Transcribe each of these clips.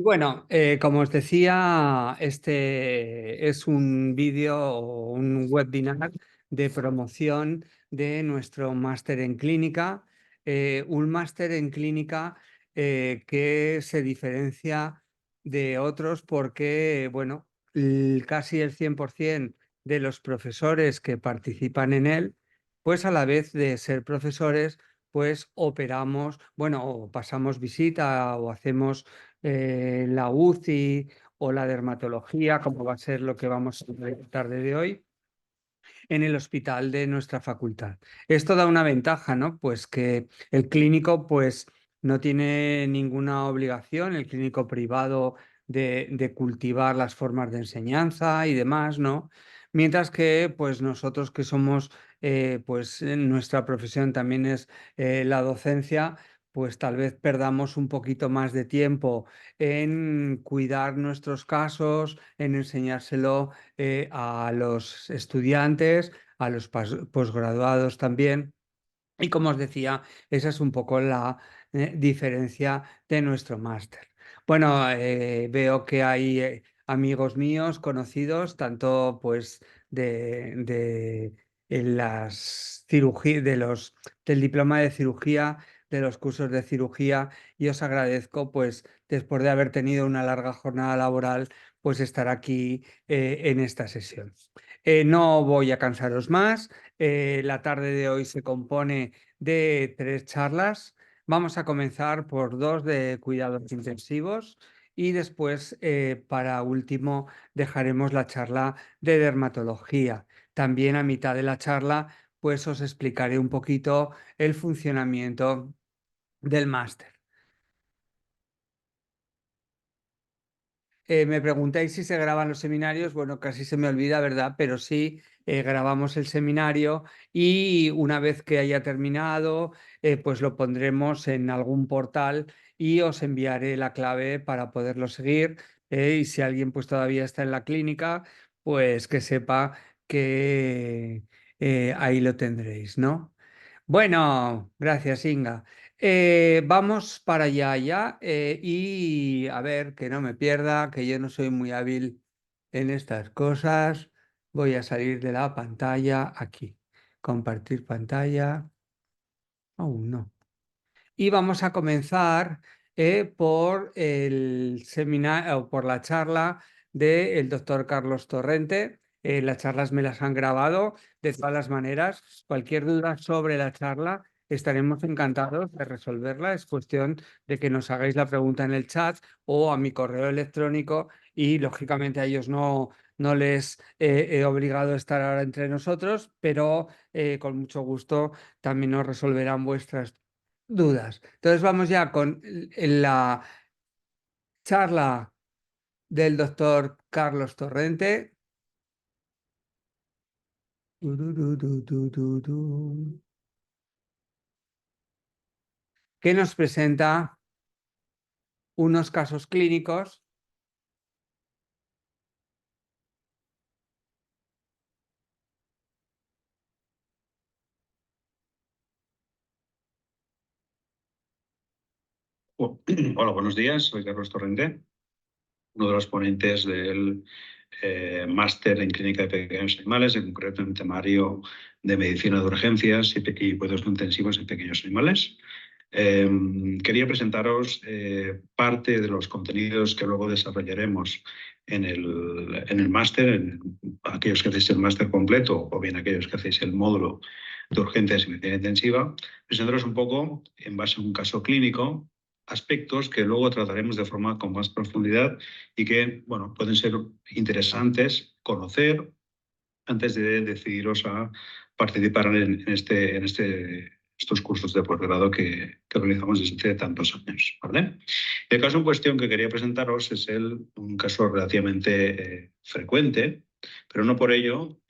Bueno, como os decía, este es un vídeo o un webinar de promoción de nuestro máster en clínica. Un máster en clínica que se diferencia de otros porque, bueno, casi el 100% de los profesores que participan en él, pues a la vez de ser profesores, pues operamos, bueno, o pasamos visita o hacemos la UCI o la dermatología, como va a ser lo que vamos a ver la tarde de hoy, en el hospital de nuestra facultad. Esto da una ventaja, ¿no? Pues que el clínico, pues, no tiene ninguna obligación, el clínico privado, de cultivar las formas de enseñanza y demás, ¿no? Mientras que, pues, nosotros que somos, pues, nuestra profesión también es la docencia, pues tal vez perdamos un poquito más de tiempo en cuidar nuestros casos, en enseñárselo a los estudiantes, a los posgraduados también. Y como os decía, esa es un poco la diferencia de nuestro máster. Bueno, veo que hay amigos míos conocidos, tanto pues de en las cirugías, del diploma de cirugía, de los cursos de cirugía, y os agradezco, pues, después de haber tenido una larga jornada laboral, pues estar aquí en esta sesión. No voy a cansaros más. La tarde de hoy se compone de 3 charlas. Vamos a comenzar por 2 de cuidados intensivos y después, para último, dejaremos la charla de dermatología. También a mitad de la charla, pues os explicaré un poquito el funcionamiento del máster. Me preguntáis si se graban los seminarios. Bueno, casi se me olvida, ¿verdad? Pero sí, grabamos el seminario y una vez que haya terminado, pues lo pondremos en algún portal y os enviaré la clave para poderlo seguir. Y si alguien pues todavía está en la clínica, pues que sepa que ahí lo tendréis, ¿no? Bueno, gracias, Inga. Vamos para allá ya y a ver que no me pierda, que yo no soy muy hábil en estas cosas. Voy a salir de la pantalla aquí. Compartir pantalla. Aún no. Y vamos a comenzar por el seminario, por la charla del doctor Carlos Torrente. Las charlas me las han grabado. De todas las maneras, cualquier duda sobre la charla, estaremos encantados de resolverla. Es cuestión de que nos hagáis la pregunta en el chat o a mi correo electrónico y, lógicamente, a ellos no les he obligado a estar ahora entre nosotros, pero con mucho gusto también nos resolverán vuestras dudas. Entonces vamos ya con la charla del doctor Carlos Torrente, que nos presenta unos casos clínicos. Hola, buenos días. Soy Carlos Torrente, uno de los ponentes del máster en clínica de pequeños animales, en concreto en temario de medicina de urgencias y cuidados intensivos en pequeños animales. Quería presentaros parte de los contenidos que luego desarrollaremos en el máster, en aquellos que hacéis el máster completo o bien aquellos que hacéis el módulo de urgencias y medicina intensiva, presentaros un poco, en base a un caso clínico, aspectos que luego trataremos de forma con más profundidad y que, bueno, pueden ser interesantes conocer antes de decidiros a participar en estos cursos de posgrado que realizamos desde hace tantos años, ¿vale? El caso en cuestión que quería presentaros es un caso relativamente frecuente, pero no por ello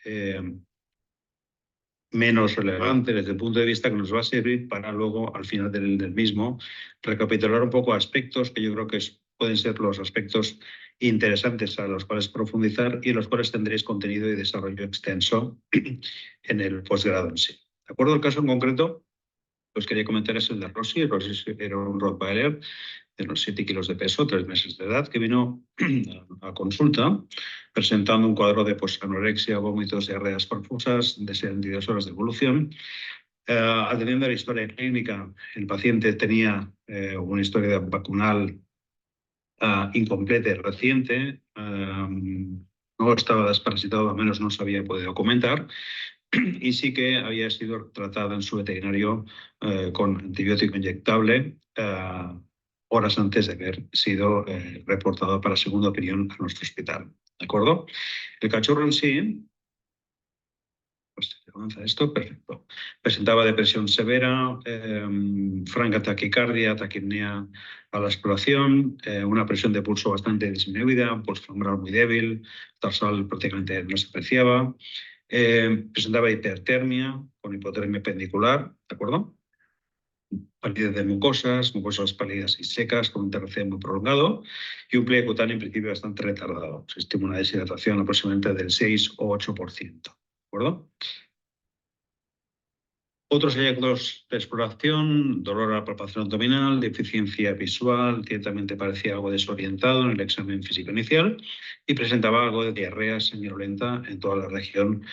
menos relevante desde el punto de vista que nos va a servir para luego, al final del mismo, recapitular un poco aspectos que yo creo que pueden ser los aspectos interesantes a los cuales profundizar y en los cuales tendréis contenido y desarrollo extenso en el posgrado en sí. ¿De acuerdo? El caso en concreto, pues quería comentar es el de Rossi. Rossi era un Rottweiler de unos 7 kilos de peso, 3 meses de edad, que vino a consulta presentando un cuadro de anorexia, vómitos, diarreas profusas de 72 horas de evolución. Atendiendo a la historia clínica, el paciente tenía una historia vacunal incompleta y reciente, no estaba desparasitado, al menos no se había podido comentar, y sí que había sido tratada en su veterinario con antibiótico inyectable horas antes de haber sido reportado para segunda opinión a nuestro hospital. ¿De acuerdo? El cachorro en sí, pues avanza esto, perfecto. Presentaba depresión severa, franca taquicardia, taquipnea a la exploración, una presión de pulso bastante disminuida, pulso femoral muy débil, tarsal prácticamente no se apreciaba. Presentaba hipertermia con hipotermia pendicular, ¿de acuerdo? Palidez de mucosas pálidas y secas con un TRC muy prolongado y un pliegue cutáneo en principio bastante retardado. Se estima una deshidratación aproximadamente del 6 o 8%, ¿de acuerdo? Otros hallazgos de exploración, dolor a la palpación abdominal, deficiencia visual, ciertamente parecía algo desorientado en el examen físico inicial y presentaba algo de diarrea sanguinolenta en toda la región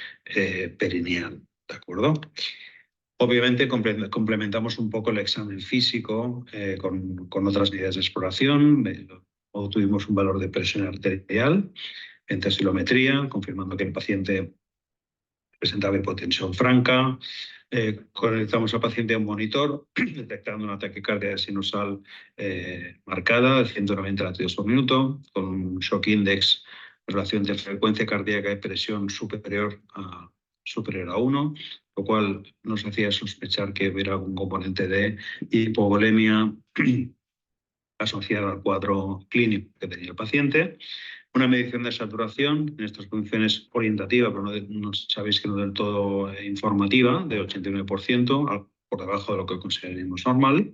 perineal, ¿de acuerdo? Obviamente complementamos un poco el examen físico con otras medidas de exploración. Tuvimos un valor de presión arterial en tensilometría, confirmando que el paciente presentaba hipotensión franca. Conectamos al paciente a un monitor, detectando una taquicardia sinusal marcada de 190 latidos por minuto, con un shock index, relación de frecuencia cardíaca y presión superior a 1, lo cual nos hacía sospechar que hubiera algún componente de hipovolemia asociado al cuadro clínico que tenía el paciente. Una medición de saturación, en estas condiciones orientativa, pero no sabéis que no del todo informativa, de 89%, por debajo de lo que consideramos normal.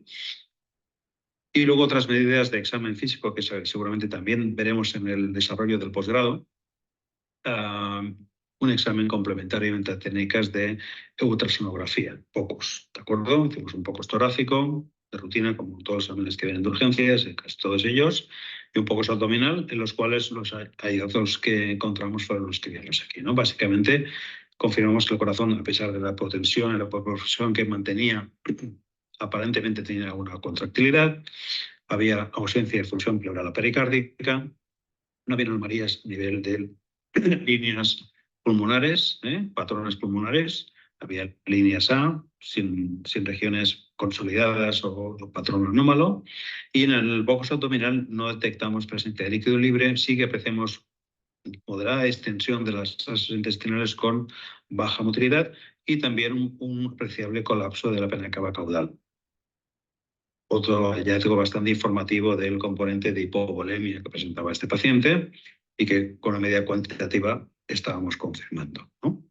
Y luego otras medidas de examen físico que seguramente también veremos en el desarrollo del posgrado. Un examen complementario entre técnicas de ultrasonografía, pocos, ¿de acuerdo? Hicimos un poco torácico, de rutina, como todos los exámenes que vienen de urgencias, casi todos ellos, y un poco abdominal, en los cuales los hallazgos que encontramos fueron los que vimos aquí, ¿no? Básicamente, confirmamos que el corazón, a pesar de la hipotensión y la hipoperfusión que mantenía, aparentemente tenía una contractilidad, había ausencia de función pleural pericárdica, no había anomalías a nivel de líneas pulmonares, patrones pulmonares, había líneas A sin regiones consolidadas o patrón anómalo, y en el box abdominal no detectamos presencia de líquido libre, sí que apreciamos moderada extensión de las asas intestinales con baja motilidad y también un apreciable colapso de la vena cava caudal. Otro hallazgo bastante informativo del componente de hipovolemia que presentaba este paciente y que con la medida cuantitativa estábamos confirmando, ¿no?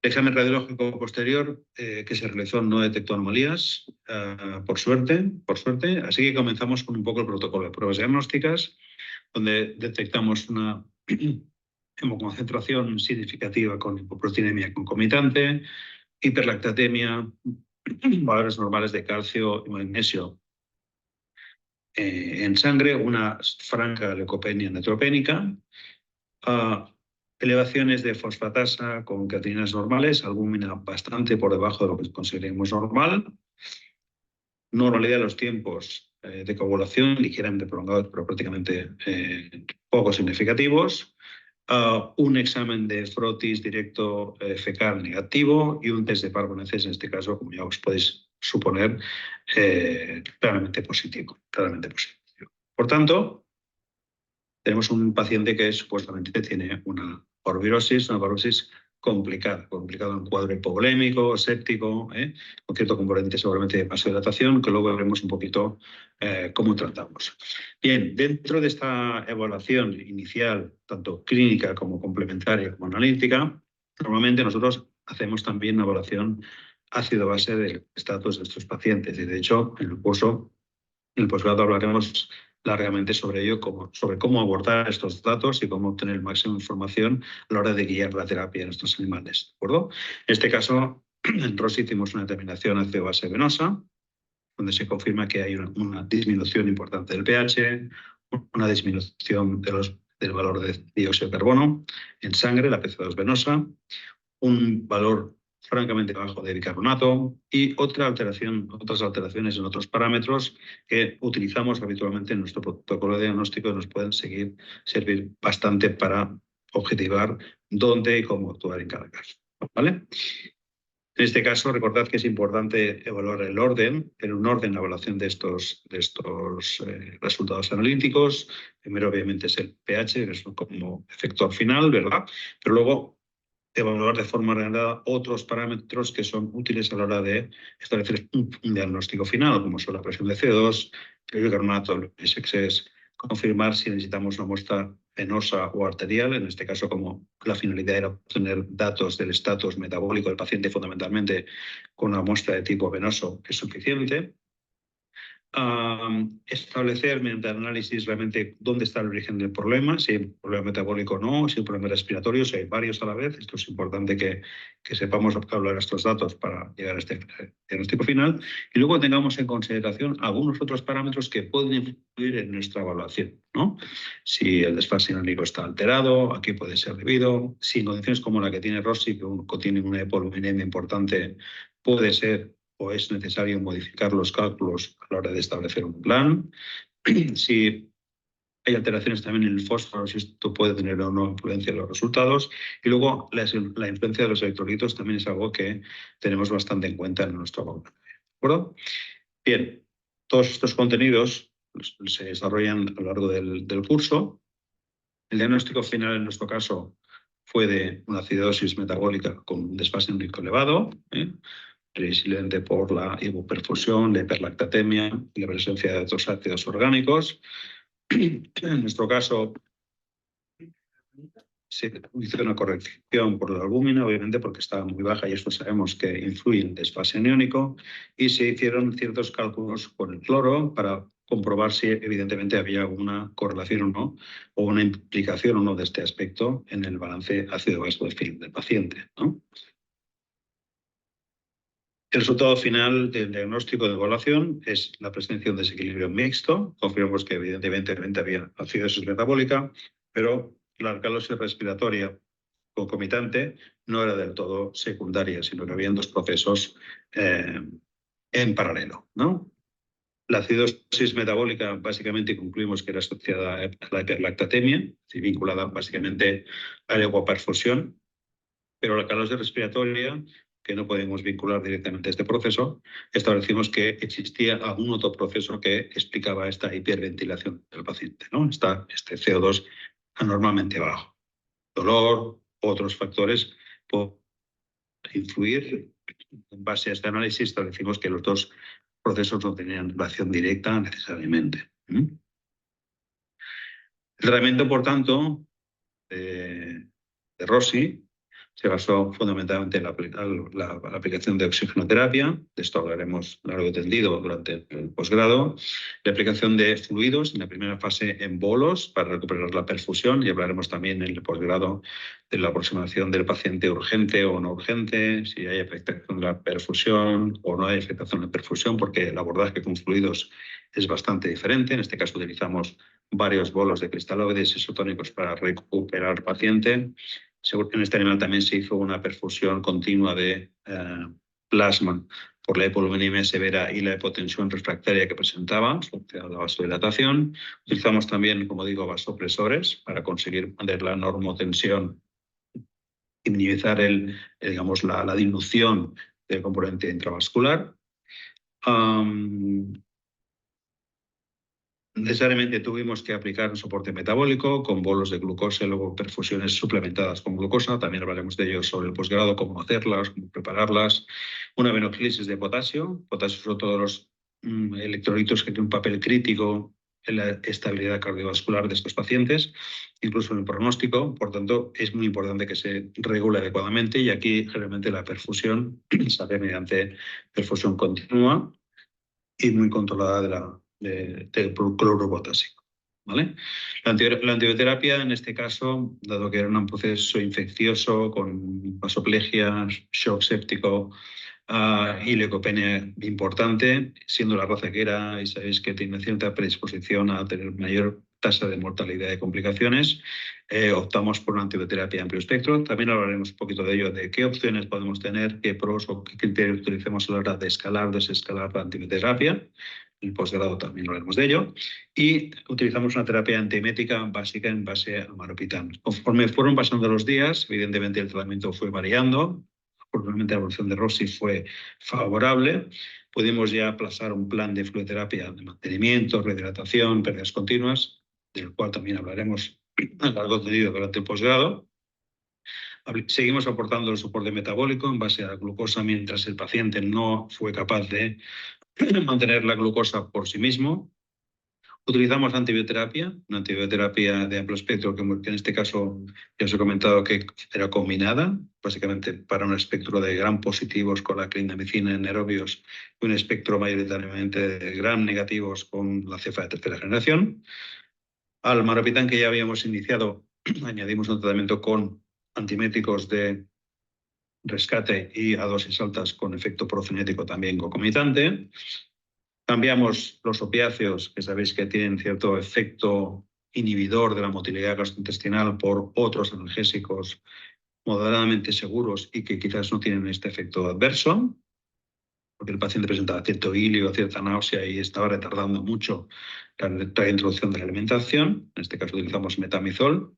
El examen radiológico posterior que se realizó no detectó anomalías, por suerte, así que comenzamos con un poco el protocolo de pruebas diagnósticas, donde detectamos una hemoconcentración significativa con hipoproteinemia concomitante, hiperlactatemia, valores normales de calcio y magnesio en sangre, una franca leucopenia neutropénica, elevaciones de fosfatasa con creatininas normales, albúmina bastante por debajo de lo que consideramos normal, normalidad de los tiempos de coagulación ligeramente prolongados, pero prácticamente poco significativos, un examen de frotis directo fecal negativo y un test de Parvoneces, en este caso, como ya os podéis suponer, claramente positivo. Por tanto, tenemos un paciente que supuestamente tiene una parvovirosis complicada en un cuadro hipovolémico, séptico, con cierto componente seguramente de vasodilatación, que luego veremos un poquito cómo tratamos. Bien, dentro de esta evaluación inicial, tanto clínica como complementaria como analítica, normalmente nosotros hacemos también una evaluación ácido-base del estatus de estos pacientes. Y de hecho, en el posgrado hablaremos largamente sobre ello, sobre cómo abordar estos datos y cómo obtener el máximo de información a la hora de guiar la terapia en estos animales, ¿de acuerdo? En este caso, en ROS hicimos una determinación ácido-base venosa, donde se confirma que hay una disminución importante del pH, una disminución del valor de dióxido de carbono en sangre, la PC2 venosa, un valor francamente bajo de bicarbonato y otras alteraciones en otros parámetros que utilizamos habitualmente en nuestro protocolo de diagnóstico y nos pueden servir bastante para objetivar dónde y cómo actuar en cada caso. ¿Vale? En este caso, recordad que es importante evaluar el orden, tener un orden en la evaluación de estos resultados analíticos. Primero, obviamente, es el pH, que es como efector final, ¿verdad? Pero luego, evaluar de forma ordenada otros parámetros que son útiles a la hora de establecer un diagnóstico final, como son la presión de CO2, el bicarbonato, el SXS, confirmar si necesitamos una muestra venosa o arterial, en este caso como la finalidad era obtener datos del estatus metabólico del paciente fundamentalmente con una muestra de tipo venoso es suficiente. Establecer mediante análisis realmente dónde está el origen del problema, si hay un problema metabólico o no, si hay un problema respiratorio, si hay varios a la vez. Esto es importante que sepamos hablar estos datos para llegar a este diagnóstico final. Y luego tengamos en consideración algunos otros parámetros que pueden influir en nuestra evaluación, ¿no? Si el desfase iónico está alterado, aquí puede ser debido. Si en condiciones como la que tiene Rossi, que tiene una hipoluminemia importante, puede ser o es necesario modificar los cálculos a la hora de establecer un plan. Si hay alteraciones también en el fósforo, si esto puede tener o no influencia en los resultados. Y luego la influencia de los electrolitos también es algo que tenemos bastante en cuenta en nuestro evaluación. ¿De acuerdo? Bien, todos estos contenidos se desarrollan a lo largo del curso. El diagnóstico final en nuestro caso fue de una acidosis metabólica con un desfase único elevado, previsiblemente por la hipoperfusión, la hiperlactatemia y la presencia de otros ácidos orgánicos. En nuestro caso, se hizo una corrección por la albúmina, obviamente porque estaba muy baja y esto sabemos que influye en el desfase aniónico, y se hicieron ciertos cálculos con el cloro para comprobar si evidentemente había alguna correlación o no, o una implicación o no de este aspecto en el balance ácido-básico del paciente, ¿no? El resultado final del diagnóstico de evaluación es la presencia de un desequilibrio mixto. Confirmamos que evidentemente había acidosis metabólica, pero la alcalosis respiratoria concomitante no era del todo secundaria, sino que había dos procesos en paralelo, ¿no? La acidosis metabólica básicamente concluimos que era asociada a la hiperlactatemia, vinculada básicamente a la hipoperfusión, pero la alcalosis respiratoria, que no podemos vincular directamente a este proceso, establecimos que existía algún otro proceso que explicaba esta hiperventilación del paciente, ¿no? Este CO2 anormalmente bajo. Dolor, otros factores pueden influir. En base a este análisis establecimos que los dos procesos no tenían relación directa necesariamente. El tratamiento, por tanto, de Rossi se basó fundamentalmente en la aplicación de oxigenoterapia, de esto hablaremos largo y tendido durante el posgrado, la aplicación de fluidos en la primera fase en bolos para recuperar la perfusión, y hablaremos también en el posgrado de la aproximación del paciente urgente o no urgente, si hay afectación de la perfusión o no hay afectación de la perfusión, porque el abordaje con fluidos es bastante diferente. En este caso utilizamos varios bolos de cristaloides isotónicos para recuperar al paciente. En este animal también se hizo una perfusión continua de plasma por la hipoluminemia severa y la hipotensión refractaria que presentaba, asociada a la vasodilatación. Utilizamos también, como digo, vasopresores para conseguir mantener la normotensión y minimizar la dilución del componente intravascular. Necesariamente tuvimos que aplicar un soporte metabólico con bolos de glucosa y luego perfusiones suplementadas con glucosa. También hablaremos de ello sobre el posgrado, cómo hacerlas, cómo prepararlas. Una venoclisis de potasio. Potasio son todos los electrolitos que tienen un papel crítico en la estabilidad cardiovascular de estos pacientes, incluso en el pronóstico. Por tanto, es muy importante que se regule adecuadamente, y aquí generalmente la perfusión se hace mediante perfusión continua y muy controlada del cloruro potásico. ¿Vale? La antibioterapia, en este caso, dado que era un proceso infeccioso con vasoplegia, shock séptico, y leucopenia importante, siendo la raza que era, y sabéis que tiene cierta predisposición a tener mayor tasa de mortalidad y complicaciones, optamos por una antibioterapia amplio espectro. También hablaremos un poquito de ello, de qué opciones podemos tener, qué pros o qué criterios utilicemos a la hora de escalar o desescalar la antibioterapia. En el posgrado también hablaremos de ello. Y utilizamos una terapia antiemética básica en base a maropitán. Conforme fueron pasando los días, evidentemente el tratamiento fue variando. Afortunadamente la evolución de Rossi fue favorable. Pudimos ya aplazar un plan de fluidoterapia de mantenimiento, rehidratación, pérdidas continuas, del cual también hablaremos a largo tendido durante el posgrado. Seguimos aportando el soporte metabólico en base a la glucosa mientras el paciente no fue capaz de mantener la glucosa por sí mismo. Utilizamos antibioterapia, una antibioterapia de amplio espectro, que en este caso ya os he comentado que era combinada, básicamente para un espectro de gram positivos con la clindamicina en aerobios y un espectro mayoritariamente de gram negativos con la cefa de tercera generación. Al maropitán que ya habíamos iniciado, añadimos un tratamiento con antiméticos de rescate y a dosis altas con efecto procinético también concomitante. Cambiamos los opiáceos, que sabéis que tienen cierto efecto inhibidor de la motilidad gastrointestinal, por otros analgésicos moderadamente seguros y que quizás no tienen este efecto adverso, porque el paciente presentaba cierto hilio, cierta náusea y estaba retardando mucho la introducción de la alimentación. En este caso utilizamos metamizol.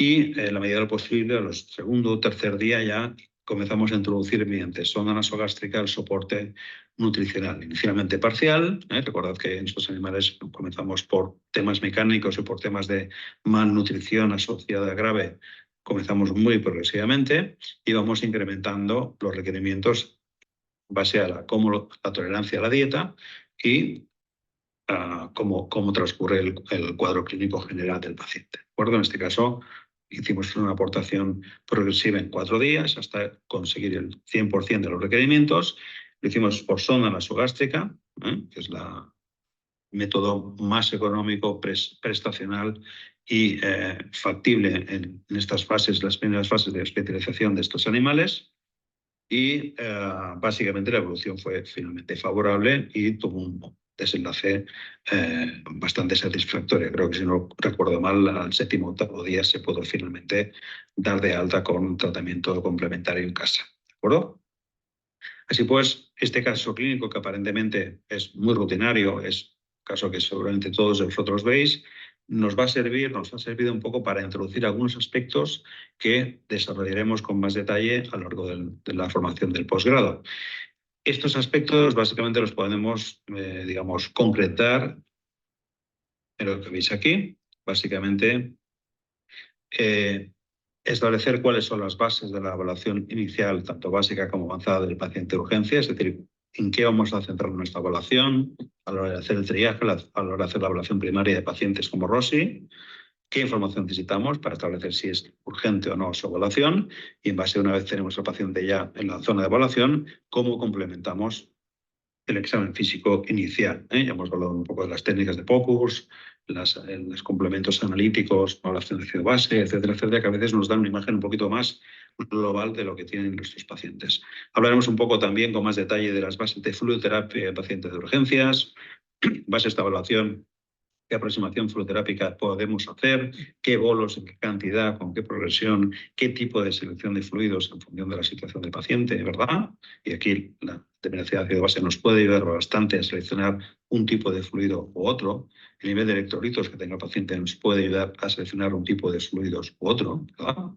Y en la medida de lo posible, a los segundo o tercer día ya comenzamos a introducir mediante sonda nasogástrica el soporte nutricional, inicialmente parcial. Recordad que en estos animales comenzamos por temas mecánicos y por temas de malnutrición asociada grave. Comenzamos muy progresivamente y vamos incrementando los requerimientos en base a la tolerancia a la dieta y cómo transcurre el cuadro clínico general del paciente. ¿De acuerdo? En este caso, hicimos una aportación progresiva en 4 días hasta conseguir el 100% de los requerimientos. Lo hicimos por sonda nasogástrica, que es el método más económico, prestacional y factible en estas fases, las primeras fases de especialización de estos animales. Y básicamente la evolución fue finalmente favorable y tuvo un desenlace bastante satisfactorio. Creo que, si no recuerdo mal, al 7º o 8º día se pudo finalmente dar de alta con un tratamiento complementario en casa. ¿De acuerdo? Así pues, este caso clínico, que aparentemente es muy rutinario, es un caso que seguramente todos vosotros veis, nos ha servido un poco para introducir algunos aspectos que desarrollaremos con más detalle a lo largo de la formación del posgrado. Estos aspectos básicamente los podemos, digamos, concretar en lo que veis aquí. Básicamente, establecer cuáles son las bases de la evaluación inicial, tanto básica como avanzada, del paciente de urgencia, es decir, en qué vamos a centrar nuestra evaluación a la hora de hacer el triaje, a la hora de hacer la evaluación primaria de pacientes como Rossi, qué información necesitamos para establecer si es urgente o no su evaluación, y en base a, una vez tenemos al paciente ya en la zona de evaluación, cómo complementamos el examen físico inicial. Ya hemos hablado un poco de las técnicas de POCUS, los complementos analíticos, evaluación de ácido base, etcétera, etcétera, que a veces nos dan una imagen un poquito más global de lo que tienen nuestros pacientes. Hablaremos un poco también con más detalle de las bases de fluidoterapia en pacientes de urgencias, bases de evaluación, qué aproximación fluidoterápica podemos hacer, qué bolos, en qué cantidad, con qué progresión, qué tipo de selección de fluidos en función de la situación del paciente, ¿verdad? Y aquí la dependencia de ácido base nos puede ayudar bastante a seleccionar un tipo de fluido u otro. El nivel de electrolitos que tenga el paciente nos puede ayudar a seleccionar un tipo de fluidos u otro, ¿verdad?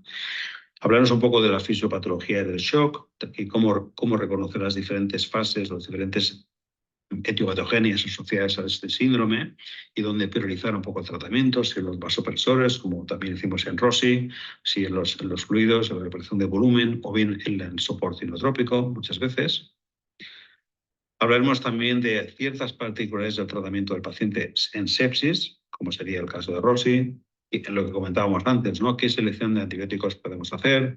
Hablarnos un poco de la fisiopatología del shock y cómo reconocer las diferentes fases, los diferentes etiopatogenias asociadas a este síndrome y donde priorizar un poco el tratamiento, si en los vasopresores, como también hicimos en Rossi, si en los fluidos, en la reparación de volumen, o bien en el soporte inotrópico, muchas veces. Hablaremos también de ciertas particularidades del tratamiento del paciente en sepsis, como sería el caso de Rossi, y en lo que comentábamos antes, ¿no? ¿Qué selección de antibióticos podemos hacer?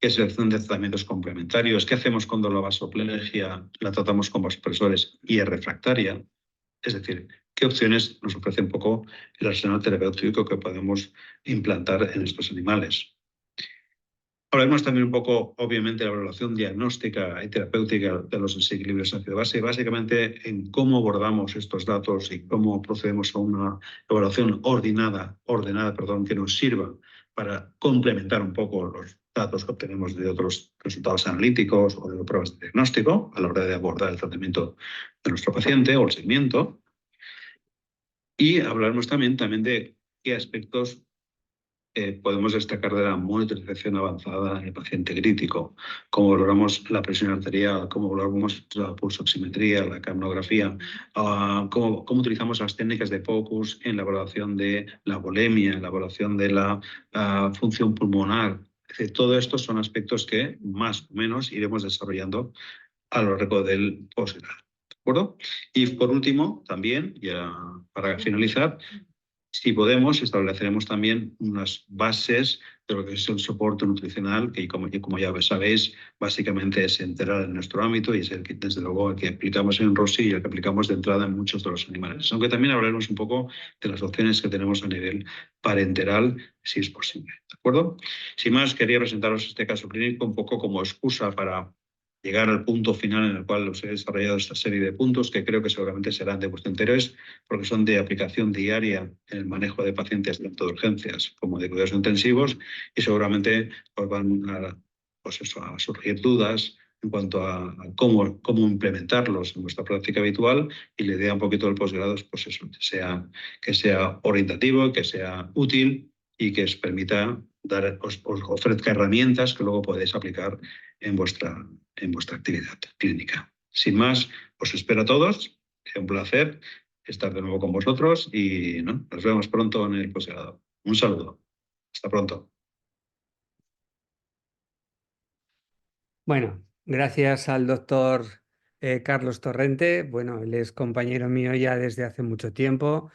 ¿Qué selección de tratamientos complementarios? ¿Qué hacemos cuando la vasoplegia la tratamos con vasopresores y es refractaria? Es decir, ¿qué opciones nos ofrece un poco el arsenal terapéutico que podemos implantar en estos animales? Hablaremos también un poco, obviamente, de la evaluación diagnóstica y terapéutica de los desequilibrios ácido-base, básicamente en cómo abordamos estos datos y cómo procedemos a una evaluación ordenada, que nos sirva para complementar un poco los datos que obtenemos de otros resultados analíticos o de pruebas de diagnóstico a la hora de abordar el tratamiento de nuestro paciente o el seguimiento. Y hablaremos también de qué aspectos podemos destacar de la monitorización avanzada en el paciente crítico, cómo valoramos la presión arterial, cómo valoramos la pulsoximetría, la capnografía, cómo utilizamos las técnicas de POCUS en la evaluación de la volemia, en la evaluación de la función pulmonar. Es decir, todo esto son aspectos que más o menos iremos desarrollando a lo largo del posgrado. ¿De acuerdo? Y por último, también, ya para finalizar, si podemos, estableceremos también unas bases de lo que es el soporte nutricional, que como ya sabéis, básicamente es enteral en nuestro ámbito y es el que, desde luego, el que aplicamos en Rossi y el que aplicamos de entrada en muchos de los animales. Aunque también hablaremos un poco de las opciones que tenemos a nivel parenteral, si es posible. ¿De acuerdo? Sin más, quería presentaros este caso clínico un poco como excusa para llegar al punto final en el cual os he desarrollado esta serie de puntos que creo que seguramente serán de vuestro interés porque son de aplicación diaria en el manejo de pacientes tanto de urgencias como de cuidados intensivos y seguramente os van a surgir dudas en cuanto a cómo implementarlos en vuestra práctica habitual y la idea un poquito del posgrado es pues eso, que sea orientativo, que sea útil y que os permita os ofrezca herramientas que luego podéis aplicar en vuestra actividad clínica. Sin más, os espero a todos. Es un placer estar de nuevo con vosotros y nos vemos pronto en el posgrado. Un saludo. Hasta pronto. Bueno, gracias al doctor Carlos Torrente. Bueno, él es compañero mío ya desde hace mucho tiempo.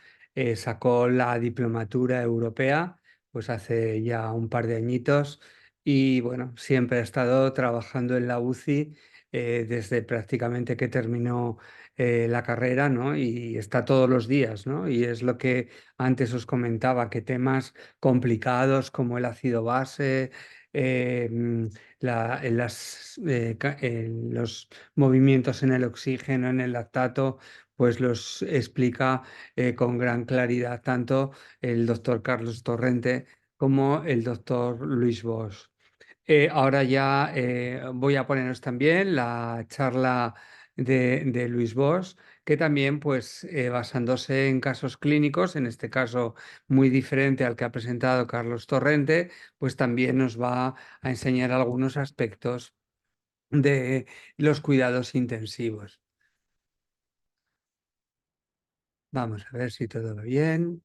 Sacó la diplomatura europea, pues hace ya un par de añitos. Y bueno, siempre ha estado trabajando en la UCI desde prácticamente que terminó la carrera, ¿no? Y está todos los días, ¿no? Y es lo que antes os comentaba, que temas complicados como el ácido base, los movimientos en el oxígeno, en el lactato, pues los explica con gran claridad tanto el doctor Carlos Torrente como el doctor Luis Bosch. Ahora ya voy a poneros también la charla de Luis Bosch, que también, pues, basándose en casos clínicos, en este caso muy diferente al que ha presentado Carlos Torrente, pues también nos va a enseñar algunos aspectos de los cuidados intensivos. Vamos a ver si todo va bien.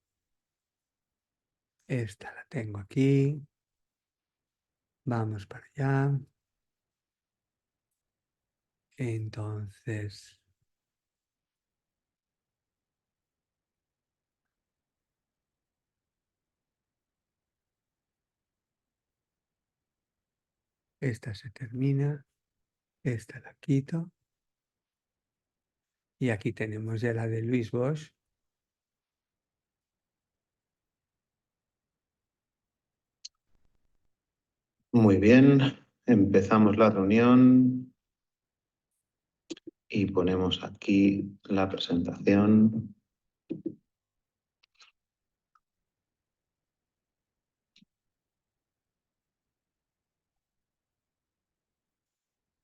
Esta la tengo aquí. Vamos para allá. Entonces, esta se termina. Esta la quito. Y aquí tenemos ya la de Luis Bosch. Muy bien, empezamos la reunión y ponemos aquí la presentación.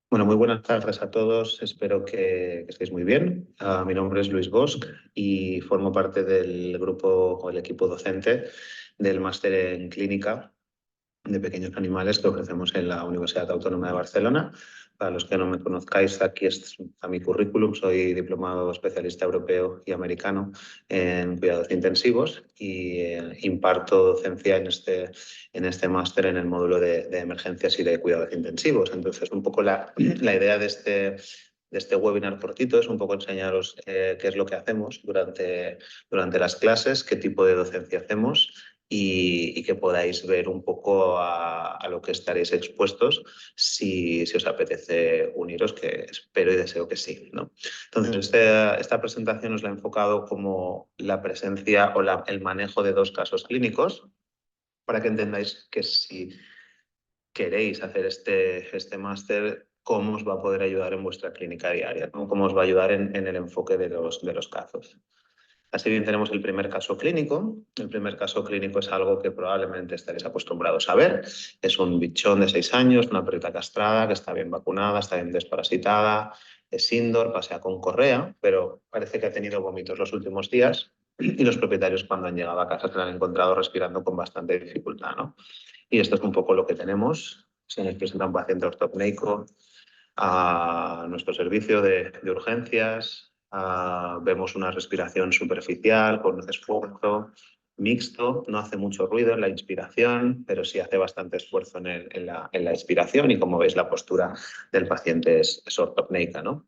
Bueno, muy buenas tardes a todos. Espero que estéis muy bien. Mi nombre es Luis Bosch y formo parte del grupo o el equipo docente del máster en clínica de pequeños animales que ofrecemos en la Universidad Autónoma de Barcelona. Para los que no me conozcáis, aquí está mi currículum. Soy diplomado especialista europeo y americano en cuidados intensivos y imparto docencia en este máster en el módulo de emergencias y de cuidados intensivos. Entonces, un poco la idea de este webinar cortito es un poco enseñaros qué es lo que hacemos durante las clases, qué tipo de docencia hacemos y que podáis ver un poco a lo que estaréis expuestos si os apetece uniros, que espero y deseo que sí, ¿no? Entonces, esta presentación os la he enfocado como la presencia o el manejo de dos casos clínicos para que entendáis que si queréis hacer este máster, cómo os va a poder ayudar en vuestra clínica diaria, ¿no? Cómo os va a ayudar en el enfoque de los casos. Así bien, tenemos el primer caso clínico. El primer caso clínico es algo que probablemente estaréis acostumbrados a ver. Es un bichón de 6 años, una perrita castrada que está bien vacunada, está bien desparasitada, es indoor, pasea con correa, pero parece que ha tenido vómitos los últimos días y los propietarios cuando han llegado a casa se la han encontrado respirando con bastante dificultad, ¿no? Y esto es un poco lo que tenemos. Se nos presenta un paciente ortopneico a nuestro servicio de urgencias. Vemos una respiración superficial con esfuerzo mixto, no hace mucho ruido en la inspiración, pero sí hace bastante esfuerzo en la expiración y como veis la postura del paciente es ortopneica, ¿no?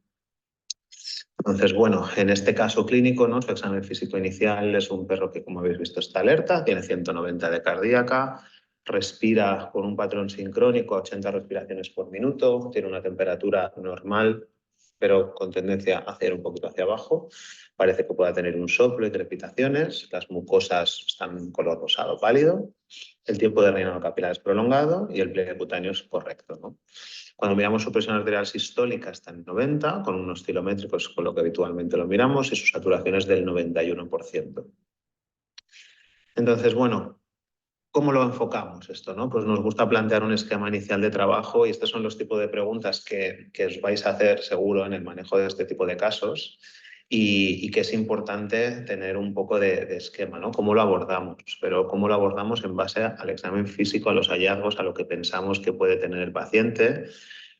Entonces, bueno, en este caso clínico, ¿no? Su examen físico inicial es un perro que, como habéis visto, está alerta, tiene 190 de cardíaca, respira con un patrón sincrónico a 80 respiraciones por minuto, tiene una temperatura normal, pero con tendencia a ir un poquito hacia abajo. Parece que pueda tener un soplo y crepitaciones, las mucosas están en color rosado pálido, el tiempo de reinado capilar es prolongado y el pliegue cutáneo es correcto, ¿no? Cuando miramos su presión arterial sistólica está en 90, con unos kilométricos, con lo que habitualmente lo miramos, y su saturación es del 91%. Entonces, bueno, ¿cómo lo enfocamos esto, no? Pues nos gusta plantear un esquema inicial de trabajo y estos son los tipos de preguntas que os vais a hacer seguro en el manejo de este tipo de casos y que es importante tener un poco de esquema, ¿no? ¿Cómo lo abordamos? Pero cómo lo abordamos en base al examen físico, a los hallazgos, a lo que pensamos que puede tener el paciente.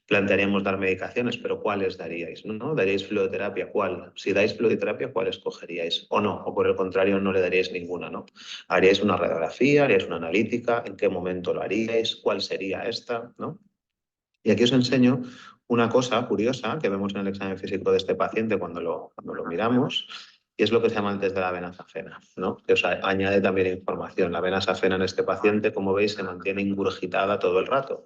Plantearíamos dar medicaciones, pero ¿cuáles daríais? ¿No? ¿Daríais fluidoterapia? ¿Cuál? Si dais fluidoterapia, ¿cuál escogeríais? O no, o por el contrario, no le daríais ninguna, ¿no? ¿Haríais una radiografía? ¿Haríais una analítica? ¿En qué momento lo haríais? ¿Cuál sería esta? ¿No? Y aquí os enseño una cosa curiosa que vemos en el examen físico de este paciente cuando lo miramos, y es lo que se llama el test de la vena safena, ¿no? Que os añade también información. La vena safena en este paciente, como veis, se mantiene ingurgitada todo el rato.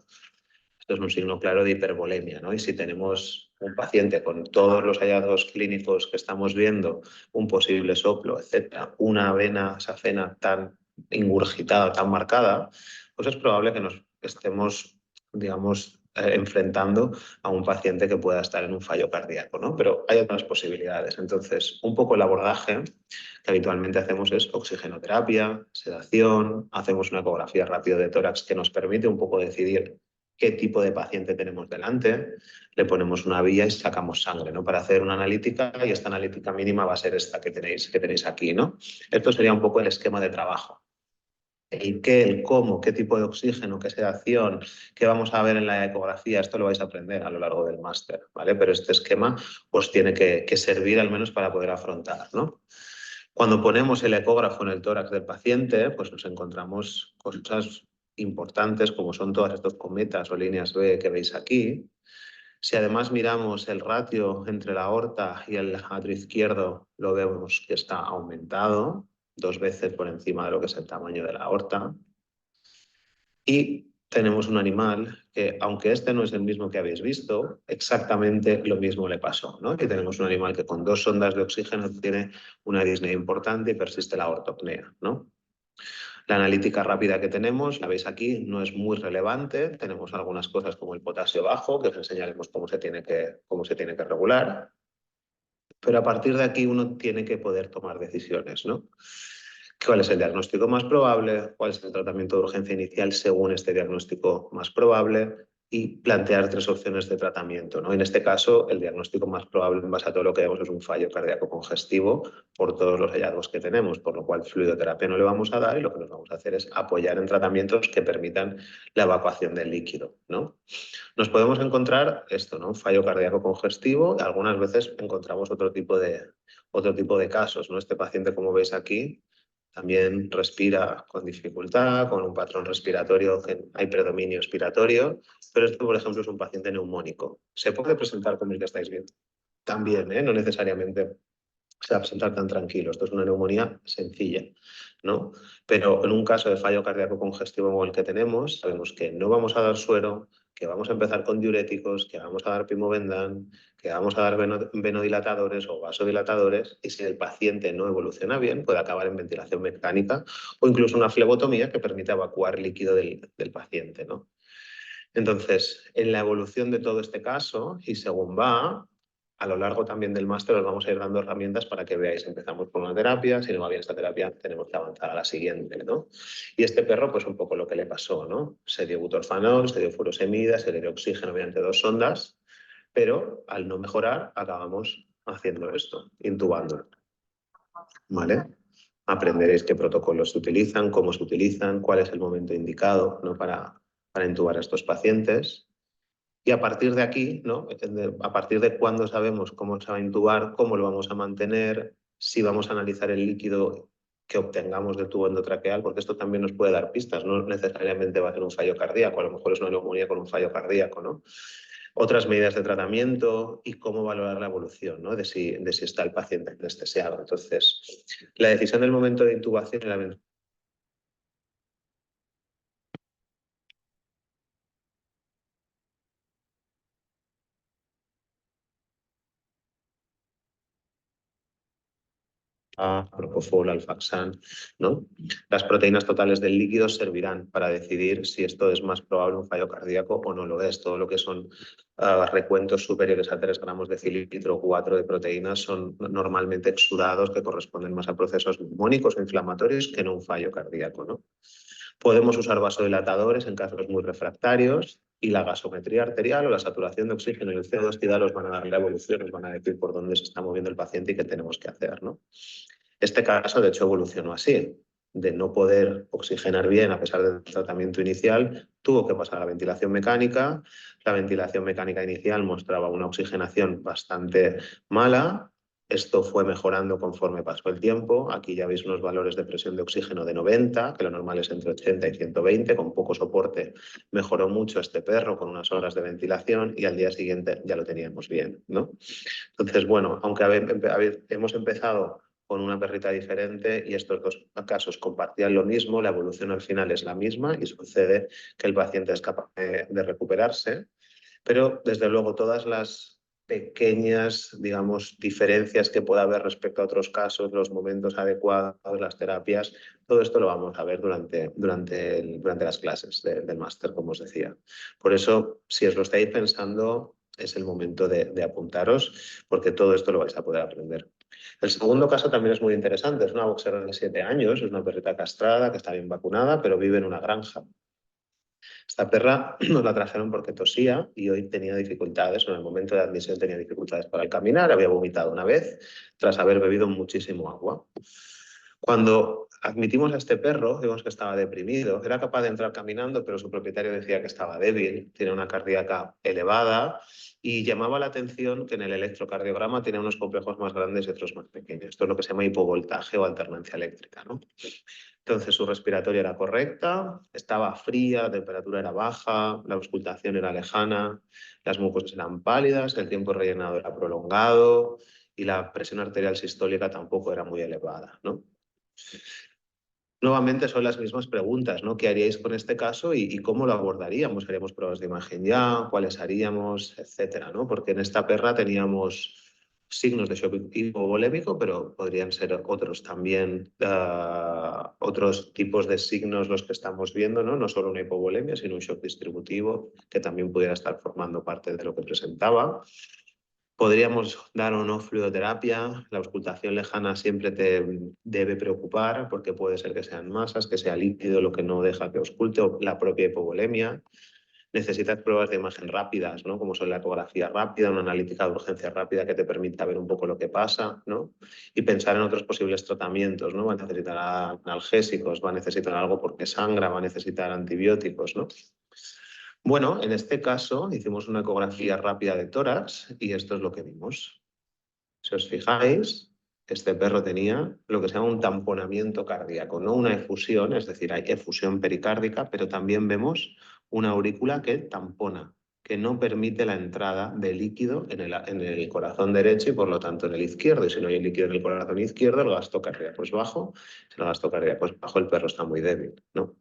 Esto es un signo claro de hipervolemia, ¿no? Y si tenemos un paciente con todos los hallazgos clínicos que estamos viendo, un posible soplo, etcétera, una vena safena tan ingurgitada, tan marcada, pues es probable que nos estemos, digamos, enfrentando a un paciente que pueda estar en un fallo cardíaco, ¿no? Pero hay otras posibilidades. Entonces, un poco el abordaje que habitualmente hacemos es oxigenoterapia, sedación, hacemos una ecografía rápida de tórax que nos permite un poco decidir qué tipo de paciente tenemos delante, le ponemos una vía y sacamos sangre, ¿no? Para hacer una analítica, y esta analítica mínima va a ser esta que tenéis aquí, ¿no? Esto sería un poco el esquema de trabajo. El qué, el cómo, qué tipo de oxígeno, qué sedación, qué vamos a ver en la ecografía, esto lo vais a aprender a lo largo del máster, ¿vale? Pero este esquema os tiene que servir al menos para poder afrontar, ¿no? Cuando ponemos el ecógrafo en el tórax del paciente, pues nos encontramos cosas importantes como son todas estas cometas o líneas B que veis aquí. Si además miramos el ratio entre la aorta y el atrio izquierdo, lo vemos que está aumentado 2 veces por encima de lo que es el tamaño de la aorta. Y tenemos un animal que, aunque este no es el mismo que habéis visto, exactamente lo mismo le pasó, ¿no? Que tenemos un animal que con 2 sondas de oxígeno tiene una disnea importante y persiste la ortopnea, ¿no? La analítica rápida que tenemos, la veis aquí, no es muy relevante. Tenemos algunas cosas como el potasio bajo, que os enseñaremos cómo se tiene que regular. Pero a partir de aquí uno tiene que poder tomar decisiones, ¿no? ¿Cuál es el diagnóstico más probable? ¿Cuál es el tratamiento de urgencia inicial según este diagnóstico más probable? Y plantear 3 opciones de tratamiento, ¿no? En este caso, el diagnóstico más probable en base a todo lo que vemos es un fallo cardíaco congestivo por todos los hallazgos que tenemos, por lo cual fluidoterapia no le vamos a dar y lo que nos vamos a hacer es apoyar en tratamientos que permitan la evacuación del líquido, ¿no? Nos podemos encontrar esto, ¿no? Un fallo cardíaco congestivo, y algunas veces encontramos otro tipo de casos, ¿no? Este paciente, como veis aquí, también respira con dificultad, con un patrón respiratorio, que hay predominio expiratorio, pero esto, por ejemplo, es un paciente neumónico. Se puede presentar como el que estáis viendo. También, no necesariamente se va a presentar tan tranquilo. Esto es una neumonía sencilla, ¿no? Pero en un caso de fallo cardíaco congestivo como el que tenemos, sabemos que no vamos a dar suero, que vamos a empezar con diuréticos, que vamos a dar pimovendan, que vamos a dar venodilatadores o vasodilatadores, y si el paciente no evoluciona bien, puede acabar en ventilación mecánica o incluso una flebotomía que permite evacuar líquido del paciente, ¿no? Entonces, en la evolución de todo este caso, y según va, a lo largo también del máster os vamos a ir dando herramientas para que veáis, empezamos por una terapia, si no va bien esta terapia tenemos que avanzar a la siguiente, ¿no? Y este perro, pues un poco lo que le pasó, ¿no? Se dio butorfanol, se dio furosemida, se le dio oxígeno mediante 2 sondas, pero al no mejorar acabamos haciendo esto, intubándolo, ¿vale? Aprenderéis qué protocolos se utilizan, cómo se utilizan, cuál es el momento indicado, ¿no? para intubar a estos pacientes. Y a partir de aquí, ¿no? A partir de cuándo sabemos cómo se va a intubar, cómo lo vamos a mantener, si vamos a analizar el líquido que obtengamos del tubo endotraqueal, porque esto también nos puede dar pistas, no necesariamente va a ser un fallo cardíaco, a lo mejor es una neumonía con un fallo cardíaco, ¿no? Otras medidas de tratamiento y cómo valorar la evolución, ¿no? de si está el paciente anestesiado. Entonces, la decisión del momento de intubación y la Propofol, Alfaxan, ¿no? Las proteínas totales del líquido servirán para decidir si esto es más probable un fallo cardíaco o no lo es. Todo lo que son recuentos superiores a 3 gramos de cilitro o 4 de proteínas son normalmente exudados que corresponden más a procesos neumónicos o inflamatorios que no un fallo cardíaco, ¿no? Podemos usar vasodilatadores en casos muy refractarios y la gasometría arterial o la saturación de oxígeno y el CO2 que los van a dar la evolución, nos van a decir por dónde se está moviendo el paciente y qué tenemos que hacer, ¿no? Este caso, de hecho, evolucionó así. De no poder oxigenar bien a pesar del tratamiento inicial, tuvo que pasar a la ventilación mecánica. La ventilación mecánica inicial mostraba una oxigenación bastante mala. Esto fue mejorando conforme pasó el tiempo. Aquí ya veis unos valores de presión de oxígeno de 90, que lo normal es entre 80 y 120, con poco soporte. Mejoró mucho este perro con unas horas de ventilación y al día siguiente ya lo teníamos bien, ¿no? Entonces, bueno, aunque hemos empezado con una perrita diferente y estos 2 casos compartían lo mismo, la evolución al final es la misma y sucede que el paciente es capaz de recuperarse, pero desde luego todas las pequeñas, digamos, diferencias que pueda haber respecto a otros casos, los momentos adecuados, las terapias, todo esto lo vamos a ver durante las clases del máster, como os decía. Por eso, si os lo estáis pensando, es el momento de apuntaros, porque todo esto lo vais a poder aprender. El segundo caso también es muy interesante. Es una boxer de 7 años, es una perrita castrada que está bien vacunada, pero vive en una granja. Esta perra nos la trajeron porque tosía y hoy tenía dificultades, en el momento de admisión tenía dificultades para el caminar, había vomitado una vez tras haber bebido muchísimo agua. Cuando admitimos a este perro, vimos que estaba deprimido, era capaz de entrar caminando, pero su propietario decía que estaba débil, tiene una cardíaca elevada y llamaba la atención que en el electrocardiograma tiene unos complejos más grandes y otros más pequeños. Esto es lo que se llama hipovoltaje o alternancia eléctrica, ¿no? Entonces su respiratoria era correcta, estaba fría, la temperatura era baja, la auscultación era lejana, las mucosas eran pálidas, el tiempo rellenado era prolongado y la presión arterial sistólica tampoco era muy elevada, ¿no? Nuevamente son las mismas preguntas, ¿no? ¿Qué haríais con este caso y cómo lo abordaríamos? ¿Haríamos pruebas de imagen ya? ¿Cuáles haríamos? Etcétera, ¿no? Porque en esta perra teníamos signos de shock hipovolémico, pero podrían ser otros también, otros tipos de signos los que estamos viendo, ¿no? No solo una hipovolemia, sino un shock distributivo que también pudiera estar formando parte de lo que presentaba. Podríamos dar o no fluidoterapia. La auscultación lejana siempre te debe preocupar porque puede ser que sean masas, que sea líquido lo que no deja que ausculte o la propia hipovolemia. Necesitas pruebas de imagen rápidas, ¿no? Como son la ecografía rápida, una analítica de urgencia rápida que te permita ver un poco lo que pasa, ¿no? Y pensar en otros posibles tratamientos, ¿no? Va a necesitar analgésicos, va a necesitar algo porque sangra, va a necesitar antibióticos, ¿no? Bueno, en este caso hicimos una ecografía rápida de tórax y esto es lo que vimos. Si os fijáis, este perro tenía lo que se llama un tamponamiento cardíaco, no una efusión, es decir, hay efusión pericárdica, pero también vemos una aurícula que tampona, que no permite la entrada de líquido en el corazón derecho y por lo tanto en el izquierdo. Y si no hay líquido en el corazón izquierdo, el gasto cardíaco es bajo. Si el gasto cardíaco es bajo, el perro está muy débil, ¿no?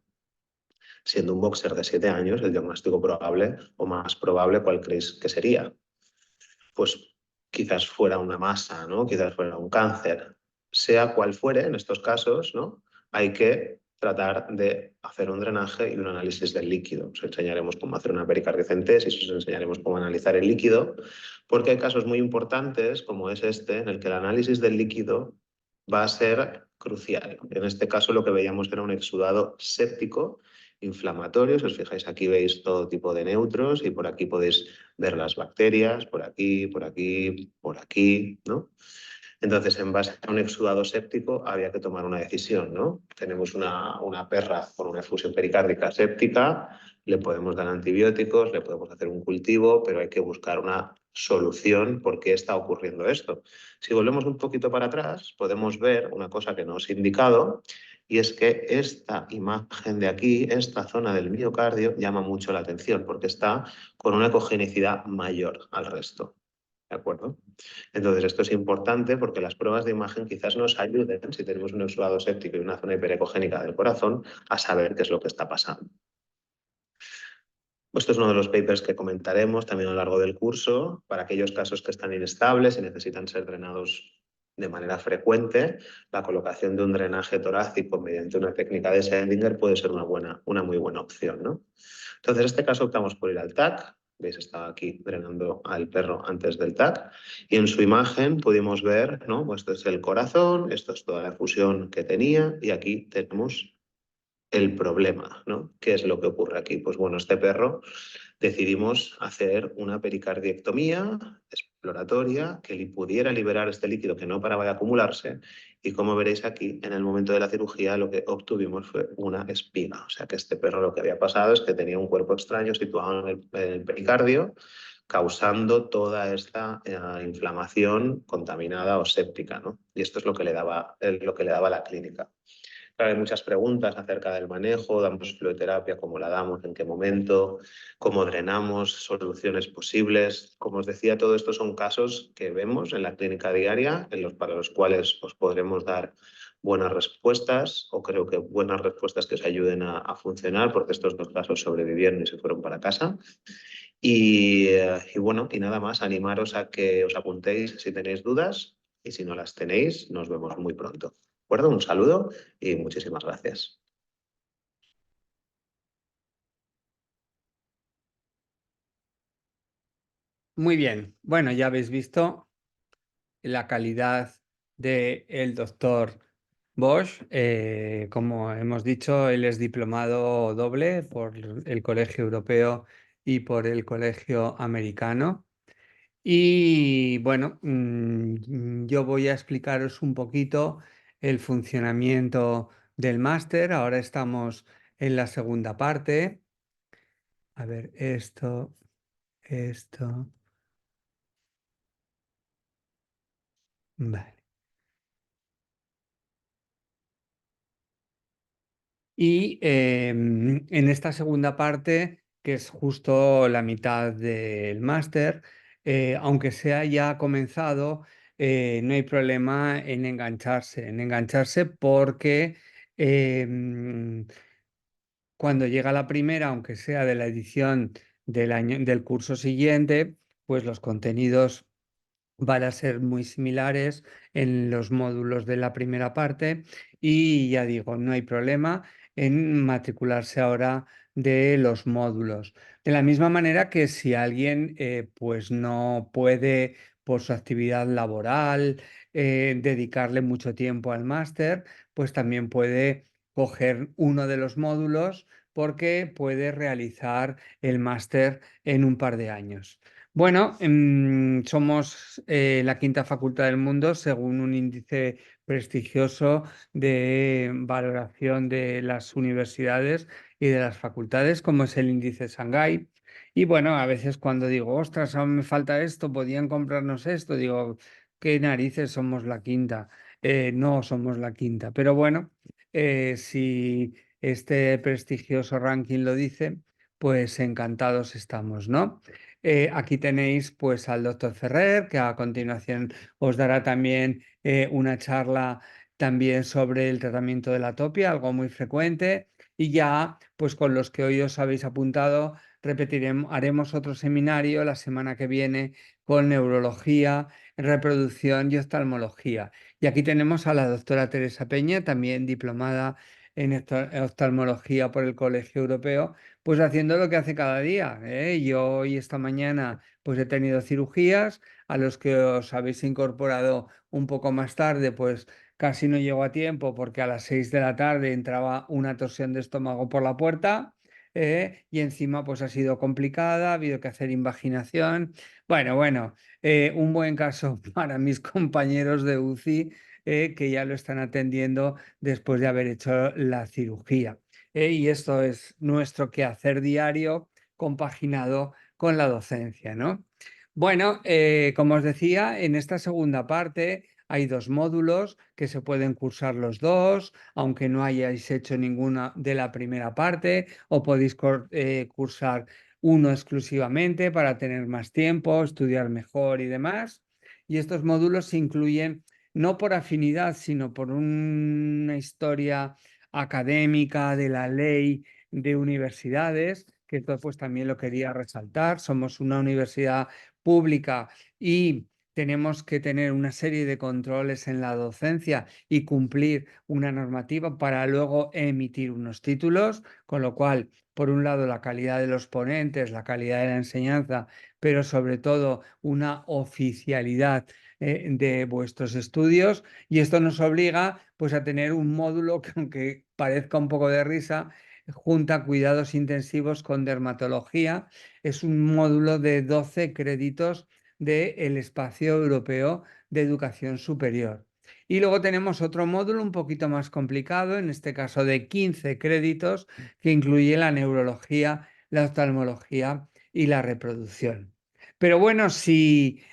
Siendo un boxer de 7 años, el diagnóstico probable o más probable, ¿cuál creéis que sería? Pues quizás fuera una masa, ¿no? Quizás fuera un cáncer. Sea cual fuere, en estos casos, ¿no? Hay que tratar de hacer un drenaje y un análisis del líquido. Os enseñaremos cómo hacer una pericardiocentesis, os enseñaremos cómo analizar el líquido, porque hay casos muy importantes, como es este, en el que el análisis del líquido va a ser crucial. En este caso lo que veíamos era un exudado séptico inflamatorio. Si os fijáis, aquí veis todo tipo de neutros y por aquí podéis ver las bacterias, por aquí, por aquí, por aquí, ¿no? Entonces, en base a un exudado séptico, había que tomar una decisión, ¿no? Tenemos una perra con una efusión pericárdica séptica, le podemos dar antibióticos, le podemos hacer un cultivo, pero hay que buscar una solución por qué está ocurriendo esto. Si volvemos un poquito para atrás, podemos ver una cosa que no os he indicado, y es que esta imagen de aquí, esta zona del miocardio, llama mucho la atención porque está con una ecogenicidad mayor al resto. ¿De acuerdo? Entonces, esto es importante porque las pruebas de imagen quizás nos ayuden, si tenemos un exudado séptico y una zona hiperecogénica del corazón, a saber qué es lo que está pasando. Esto es uno de los papers que comentaremos también a lo largo del curso. Para aquellos casos que están inestables y necesitan ser drenados de manera frecuente, la colocación de un drenaje torácico mediante una técnica de Sendinger puede ser una muy buena opción, ¿no? Entonces, en este caso optamos por ir al TAC. Veis, estaba aquí drenando al perro antes del TAC. Y en su imagen pudimos ver, ¿no? Esto es el corazón, esto es toda la efusión que tenía y aquí tenemos el problema, ¿no? ¿Qué es lo que ocurre aquí? Pues bueno, este perro decidimos hacer una pericardiectomía exploratoria que le pudiera liberar este líquido que no paraba de acumularse y como veréis aquí, en el momento de la cirugía lo que obtuvimos fue una espiga. O sea que este perro lo que había pasado es que tenía un cuerpo extraño situado en el pericardio causando toda esta inflamación contaminada o séptica, ¿no? Y esto es lo que le daba la clínica. Claro, hay muchas preguntas acerca del manejo, damos fluoterapia, cómo la damos, en qué momento, cómo drenamos, soluciones posibles. Como os decía, todo esto son casos que vemos en la clínica diaria, para los cuales os podremos dar buenas respuestas, o creo que buenas respuestas que os ayuden a funcionar, porque estos dos casos sobrevivieron y se fueron para casa. Y bueno, y nada más, animaros a que os apuntéis si tenéis dudas y si no las tenéis, nos vemos muy pronto. ¿De acuerdo? Un saludo y muchísimas gracias. Muy bien. Bueno, ya habéis visto la calidad del doctor Bosch. Como hemos dicho, él es diplomado doble por el Colegio Europeo y por el Colegio Americano. Y bueno, yo voy a explicaros un poquito el funcionamiento del máster. Ahora estamos en la segunda parte. A ver, esto. Vale. Y en esta segunda parte, que es justo la mitad del máster, aunque sea ya comenzado, no hay problema en engancharse porque cuando llega la primera, aunque sea de la edición del curso siguiente, pues los contenidos van a ser muy similares en los módulos de la primera parte y ya digo, no hay problema en matricularse ahora de los módulos. De la misma manera que si alguien pues no puede por su actividad laboral dedicarle mucho tiempo al máster, pues también puede coger uno de los módulos porque puede realizar el máster en un par de años. Bueno, somos la quinta facultad del mundo según un índice prestigioso de valoración de las universidades y de las facultades, como es el índice Shanghái. Y bueno, a veces cuando digo, ostras, aún me falta esto, podían comprarnos esto, digo, ¿qué narices somos la quinta? No somos la quinta, pero bueno, si este prestigioso ranking lo dice, pues encantados estamos, ¿no? Aquí tenéis pues al doctor Ferrer, que a continuación os dará también una charla también sobre el tratamiento de la atopia, algo muy frecuente. Y ya, pues con los que hoy os habéis apuntado, haremos otro seminario la semana que viene con neurología, reproducción y oftalmología. Y aquí tenemos a la doctora Teresa Peña, también diplomada en oftalmología por el Colegio Europeo, pues haciendo lo que hace cada día. Yo hoy, esta mañana, pues he tenido cirugías, a los que os habéis incorporado un poco más tarde, pues casi no llego a tiempo porque a las 6 de la tarde entraba una torsión de estómago por la puerta. Y encima pues ha sido complicada, ha habido que hacer invaginación. Bueno, un buen caso para mis compañeros de UCI, que ya lo están atendiendo después de haber hecho la cirugía. Y esto es nuestro quehacer diario compaginado con la docencia, ¿no? Bueno, como os decía, en esta segunda parte hay 2 módulos que se pueden cursar los 2, aunque no hayáis hecho ninguna de la primera parte, o podéis cursar uno exclusivamente para tener más tiempo, estudiar mejor y demás. Y estos módulos se incluyen no por afinidad, sino por una historia académica de la ley de universidades, que esto pues también lo quería resaltar. Somos una universidad pública y tenemos que tener una serie de controles en la docencia y cumplir una normativa para luego emitir unos títulos, con lo cual, por un lado, la calidad de los ponentes, la calidad de la enseñanza, pero sobre todo una oficialidad de vuestros estudios, y esto nos obliga pues a tener un módulo que, aunque parezca un poco de risa, junta cuidados intensivos con dermatología. Es un módulo de 12 créditos del Espacio Europeo de Educación Superior. Y luego tenemos otro módulo un poquito más complicado, en este caso de 15 créditos, que incluye la neurología, la oftalmología y la reproducción. Pero bueno, si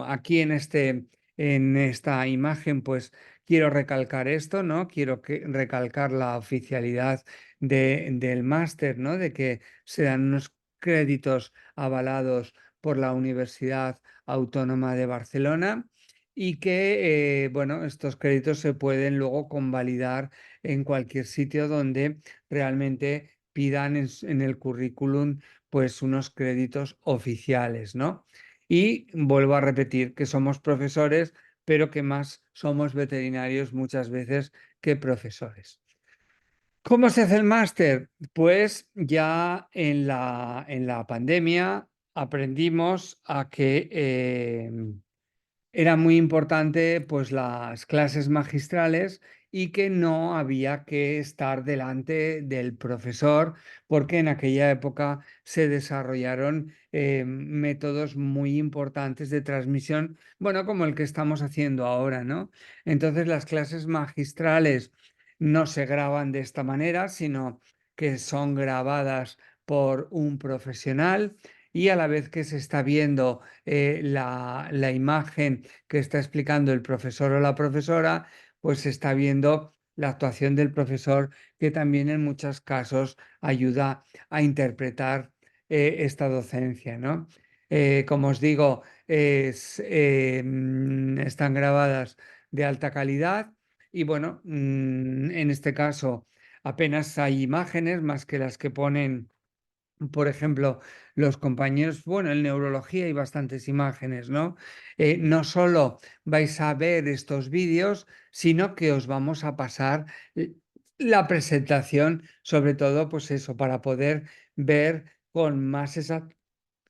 aquí en esta imagen, pues quiero recalcar esto, ¿no? Quiero recalcar la oficialidad del máster, ¿no? De que se dan unos créditos avalados por la Universidad Autónoma de Barcelona y que, estos créditos se pueden luego convalidar en cualquier sitio donde realmente pidan en el currículum pues unos créditos oficiales, ¿no? Y vuelvo a repetir que somos profesores, pero que más somos veterinarios muchas veces que profesores. ¿Cómo se hace el máster? Pues ya en la pandemia aprendimos a que era muy importante pues las clases magistrales y que no había que estar delante del profesor, porque en aquella época se desarrollaron métodos muy importantes de transmisión, bueno, como el que estamos haciendo ahora, ¿no? Entonces las clases magistrales no se graban de esta manera, sino que son grabadas por un profesional, y a la vez que se está viendo la imagen que está explicando el profesor o la profesora, pues se está viendo la actuación del profesor, que también en muchos casos ayuda a interpretar esta docencia, ¿no? Como os digo, están grabadas de alta calidad y bueno, en este caso apenas hay imágenes más que las que ponen, por ejemplo, los compañeros. Bueno, en neurología hay bastantes imágenes, ¿no? No solo vais a ver estos vídeos, sino que os vamos a pasar la presentación, sobre todo, pues eso, para poder ver con más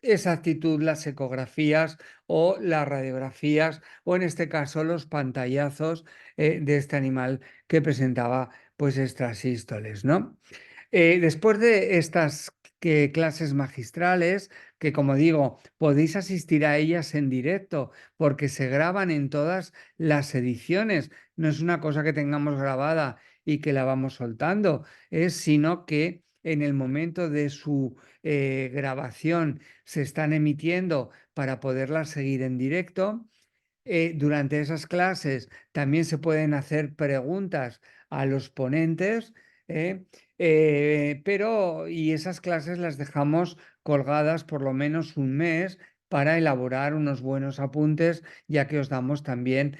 exactitud las ecografías o las radiografías, o en este caso los pantallazos de este animal que presentaba pues extrasístoles, ¿no? Después de estas clases magistrales, que como digo, podéis asistir a ellas en directo porque se graban en todas las ediciones, no es una cosa que tengamos grabada y que la vamos soltando, sino que en el momento de su grabación se están emitiendo para poderlas seguir en directo. Durante esas clases también se pueden hacer preguntas a los ponentes, ¿eh? Y esas clases las dejamos colgadas por lo menos un mes para elaborar unos buenos apuntes, ya que os damos también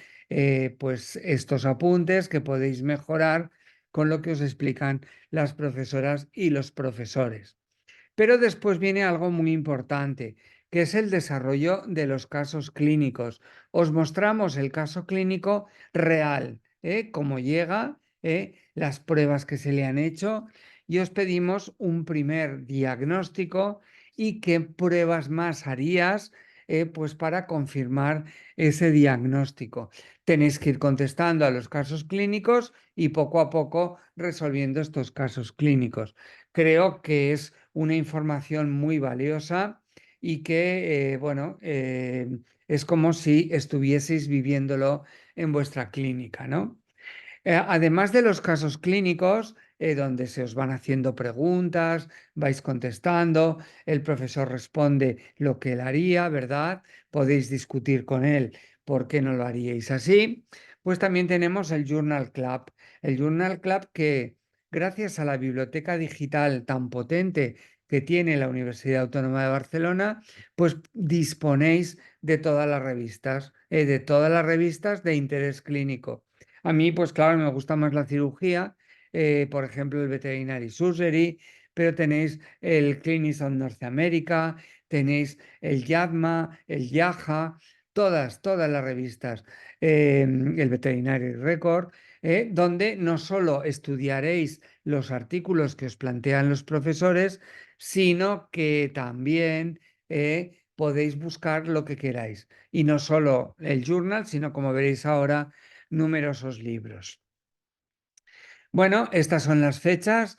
pues estos apuntes que podéis mejorar con lo que os explican las profesoras y los profesores. Pero después viene algo muy importante, que es el desarrollo de los casos clínicos. Os mostramos el caso clínico real, cómo llega, las pruebas que se le han hecho, y os pedimos un primer diagnóstico y qué pruebas más harías pues para confirmar ese diagnóstico. Tenéis que ir contestando a los casos clínicos y poco a poco resolviendo estos casos clínicos. Creo que es una información muy valiosa y que, bueno, es como si estuvieseis viviéndolo en vuestra clínica, ¿no? Además de los casos clínicos, donde se os van haciendo preguntas, vais contestando, el profesor responde lo que él haría, ¿verdad? Podéis discutir con él por qué no lo haríais así. Pues también tenemos el Journal Club. El Journal Club que, gracias a la biblioteca digital tan potente que tiene la Universidad Autónoma de Barcelona, pues disponéis de todas las revistas de interés clínico. A mí, pues claro, me gusta más la cirugía, por ejemplo, el Veterinary Surgery, pero tenéis el Clinics of North America, tenéis el YADMA, el YAJA, todas las revistas, el Veterinary Record, donde no solo estudiaréis los artículos que os plantean los profesores, sino que también podéis buscar lo que queráis. Y no solo el journal, sino como veréis ahora, numerosos libros. Bueno, estas son las fechas,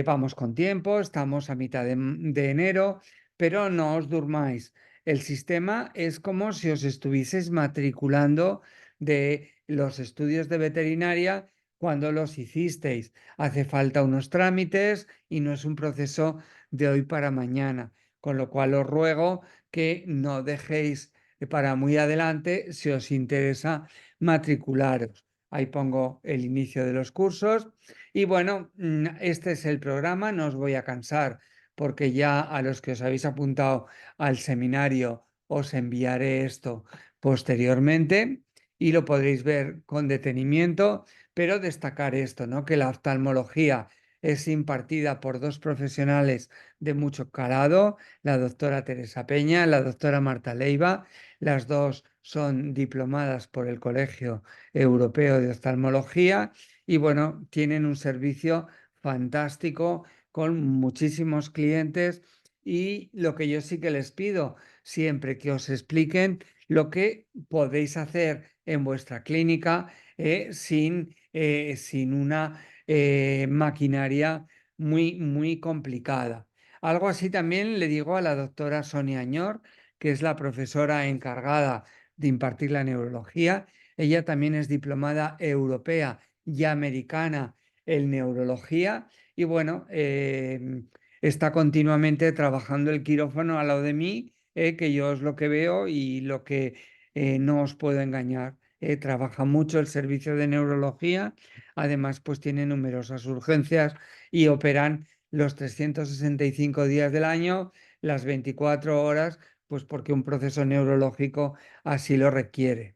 vamos con tiempo, estamos a mitad de enero, pero no os durmáis. El sistema es como si os estuvieseis matriculando de los estudios de veterinaria cuando los hicisteis. Hace falta unos trámites y no es un proceso de hoy para mañana, con lo cual os ruego que no dejéis para muy adelante si os interesa matricularos. Ahí pongo el inicio de los cursos y bueno, este es el programa, no os voy a cansar porque ya a los que os habéis apuntado al seminario os enviaré esto posteriormente y lo podréis ver con detenimiento, pero destacar esto, ¿no? Que la oftalmología es impartida por dos profesionales de mucho calado, la doctora Teresa Peña, la doctora Marta Leiva, las dos son diplomadas por el Colegio Europeo de Oftalmología y bueno, tienen un servicio fantástico con muchísimos clientes y lo que yo sí que les pido siempre que os expliquen lo que podéis hacer en vuestra clínica sin una maquinaria muy complicada. Algo así también le digo a la doctora Sonia Añor, que es la profesora encargada de impartir la neurología. Ella también es diplomada europea y americana en neurología y bueno, está continuamente trabajando el quirófano al lado de mí, que yo es lo que veo y lo que no os puedo engañar. Trabaja mucho el servicio de neurología, además pues tiene numerosas urgencias y operan los 365 días del año, las 24 horas, pues porque un proceso neurológico así lo requiere.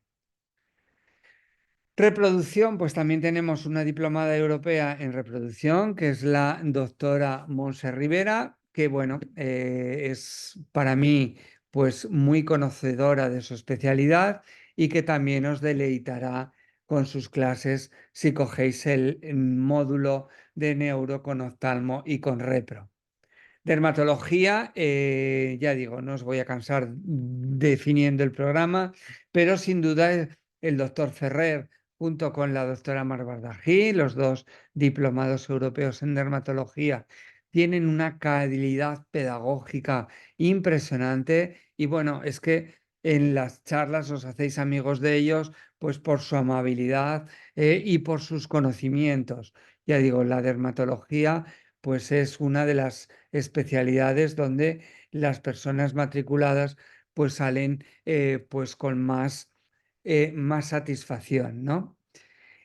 Reproducción, pues también tenemos una diplomada europea en reproducción, que es la doctora Montse Rivera, que bueno, es para mí pues muy conocedora de su especialidad y que también os deleitará con sus clases si cogéis el módulo de neuro con oftalmo y con repro. Dermatología, ya digo, no os voy a cansar definiendo el programa, pero sin duda el doctor Ferrer junto con la doctora Mar Bardají, los dos diplomados europeos en dermatología, tienen una calidad pedagógica impresionante y bueno, es que en las charlas os hacéis amigos de ellos pues por su amabilidad y por sus conocimientos. Ya digo, la dermatología pues es una de las especialidades donde las personas matriculadas pues salen pues con más satisfacción, ¿no?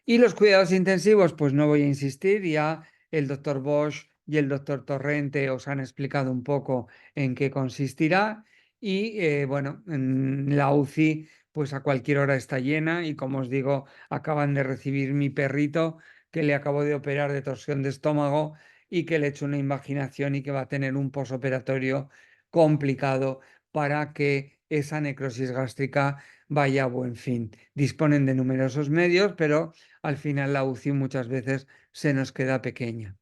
Y los cuidados intensivos, pues no voy a insistir, ya el doctor Bosch y el doctor Torrente os han explicado un poco en qué consistirá y bueno, en la UCI pues a cualquier hora está llena y como os digo, acaban de recibir mi perrito que le acabo de operar de torsión de estómago y que le he hecho una invaginación y que va a tener un posoperatorio complicado para que esa necrosis gástrica vaya a buen fin. Disponen de numerosos medios, pero al final la UCI muchas veces se nos queda pequeña.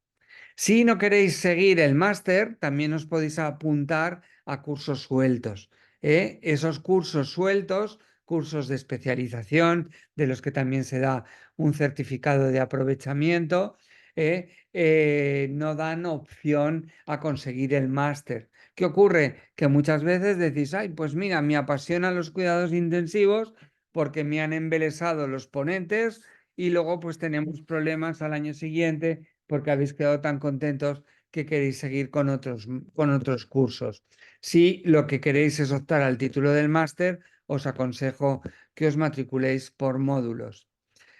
Si no queréis seguir el máster, también os podéis apuntar a cursos sueltos. Esos cursos sueltos, cursos de especialización, de los que también se da un certificado de aprovechamiento, no dan opción a conseguir el máster. ¿Qué ocurre? Que muchas veces decís, ay, pues mira, me apasionan los cuidados intensivos porque me han embelesado los ponentes y luego pues tenemos problemas al año siguiente porque habéis quedado tan contentos que queréis seguir con otros cursos. Si lo que queréis es optar al título del máster, os aconsejo que os matriculéis por módulos.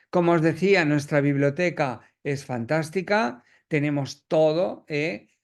Como os decía, nuestra biblioteca es fantástica, tenemos todo.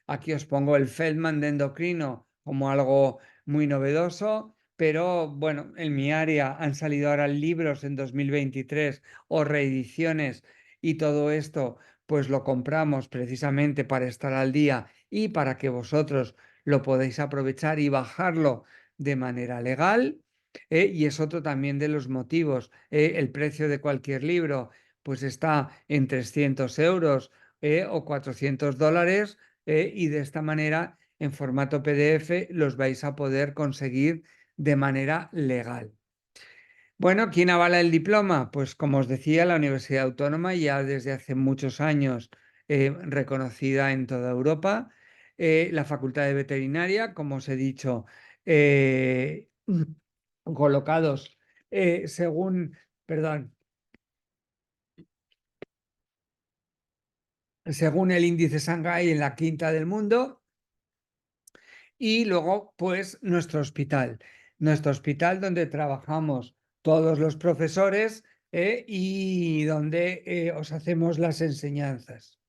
Aquí os pongo el Feldman de endocrino como algo muy novedoso, pero bueno, en mi área han salido ahora libros en 2023 o reediciones y todo esto pues lo compramos precisamente para estar al día y para que vosotros lo podáis aprovechar y bajarlo de manera legal. Y es otro también de los motivos. El precio de cualquier libro pues está en 300 euros o $400 y de esta manera en formato PDF los vais a poder conseguir de manera legal. Bueno, ¿quién avala el diploma? Pues como os decía, la Universidad Autónoma ya desde hace muchos años reconocida en toda Europa. La Facultad de Veterinaria, como os he dicho, colocados según, perdón, según el índice Shanghái en la quinta del mundo. Y luego, pues, nuestro hospital donde trabajamos todos los profesores y donde os hacemos las enseñanzas.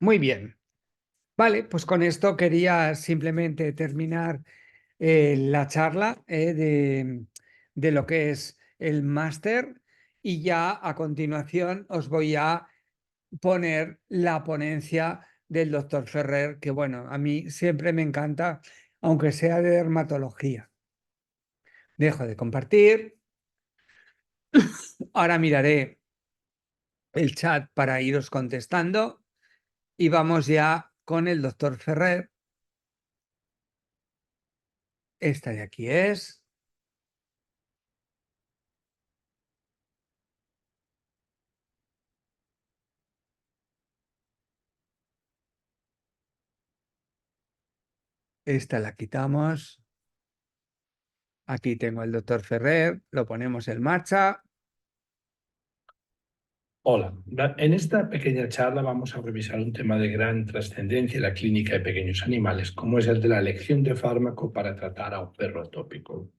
Muy bien. Vale, pues con esto quería simplemente terminar la charla de lo que es el máster y ya a continuación os voy a poner la ponencia del doctor Ferrer, que bueno, a mí siempre me encanta, aunque sea de dermatología. Dejo de compartir. Ahora miraré el chat para iros contestando y vamos ya con el doctor Ferrer. Esta de aquí es. Esta la quitamos. Aquí tengo el doctor Ferrer, lo ponemos en marcha. Hola, en esta pequeña charla vamos a revisar un tema de gran trascendencia en la clínica de pequeños animales, como es el de la elección de fármaco para tratar a un perro atópico.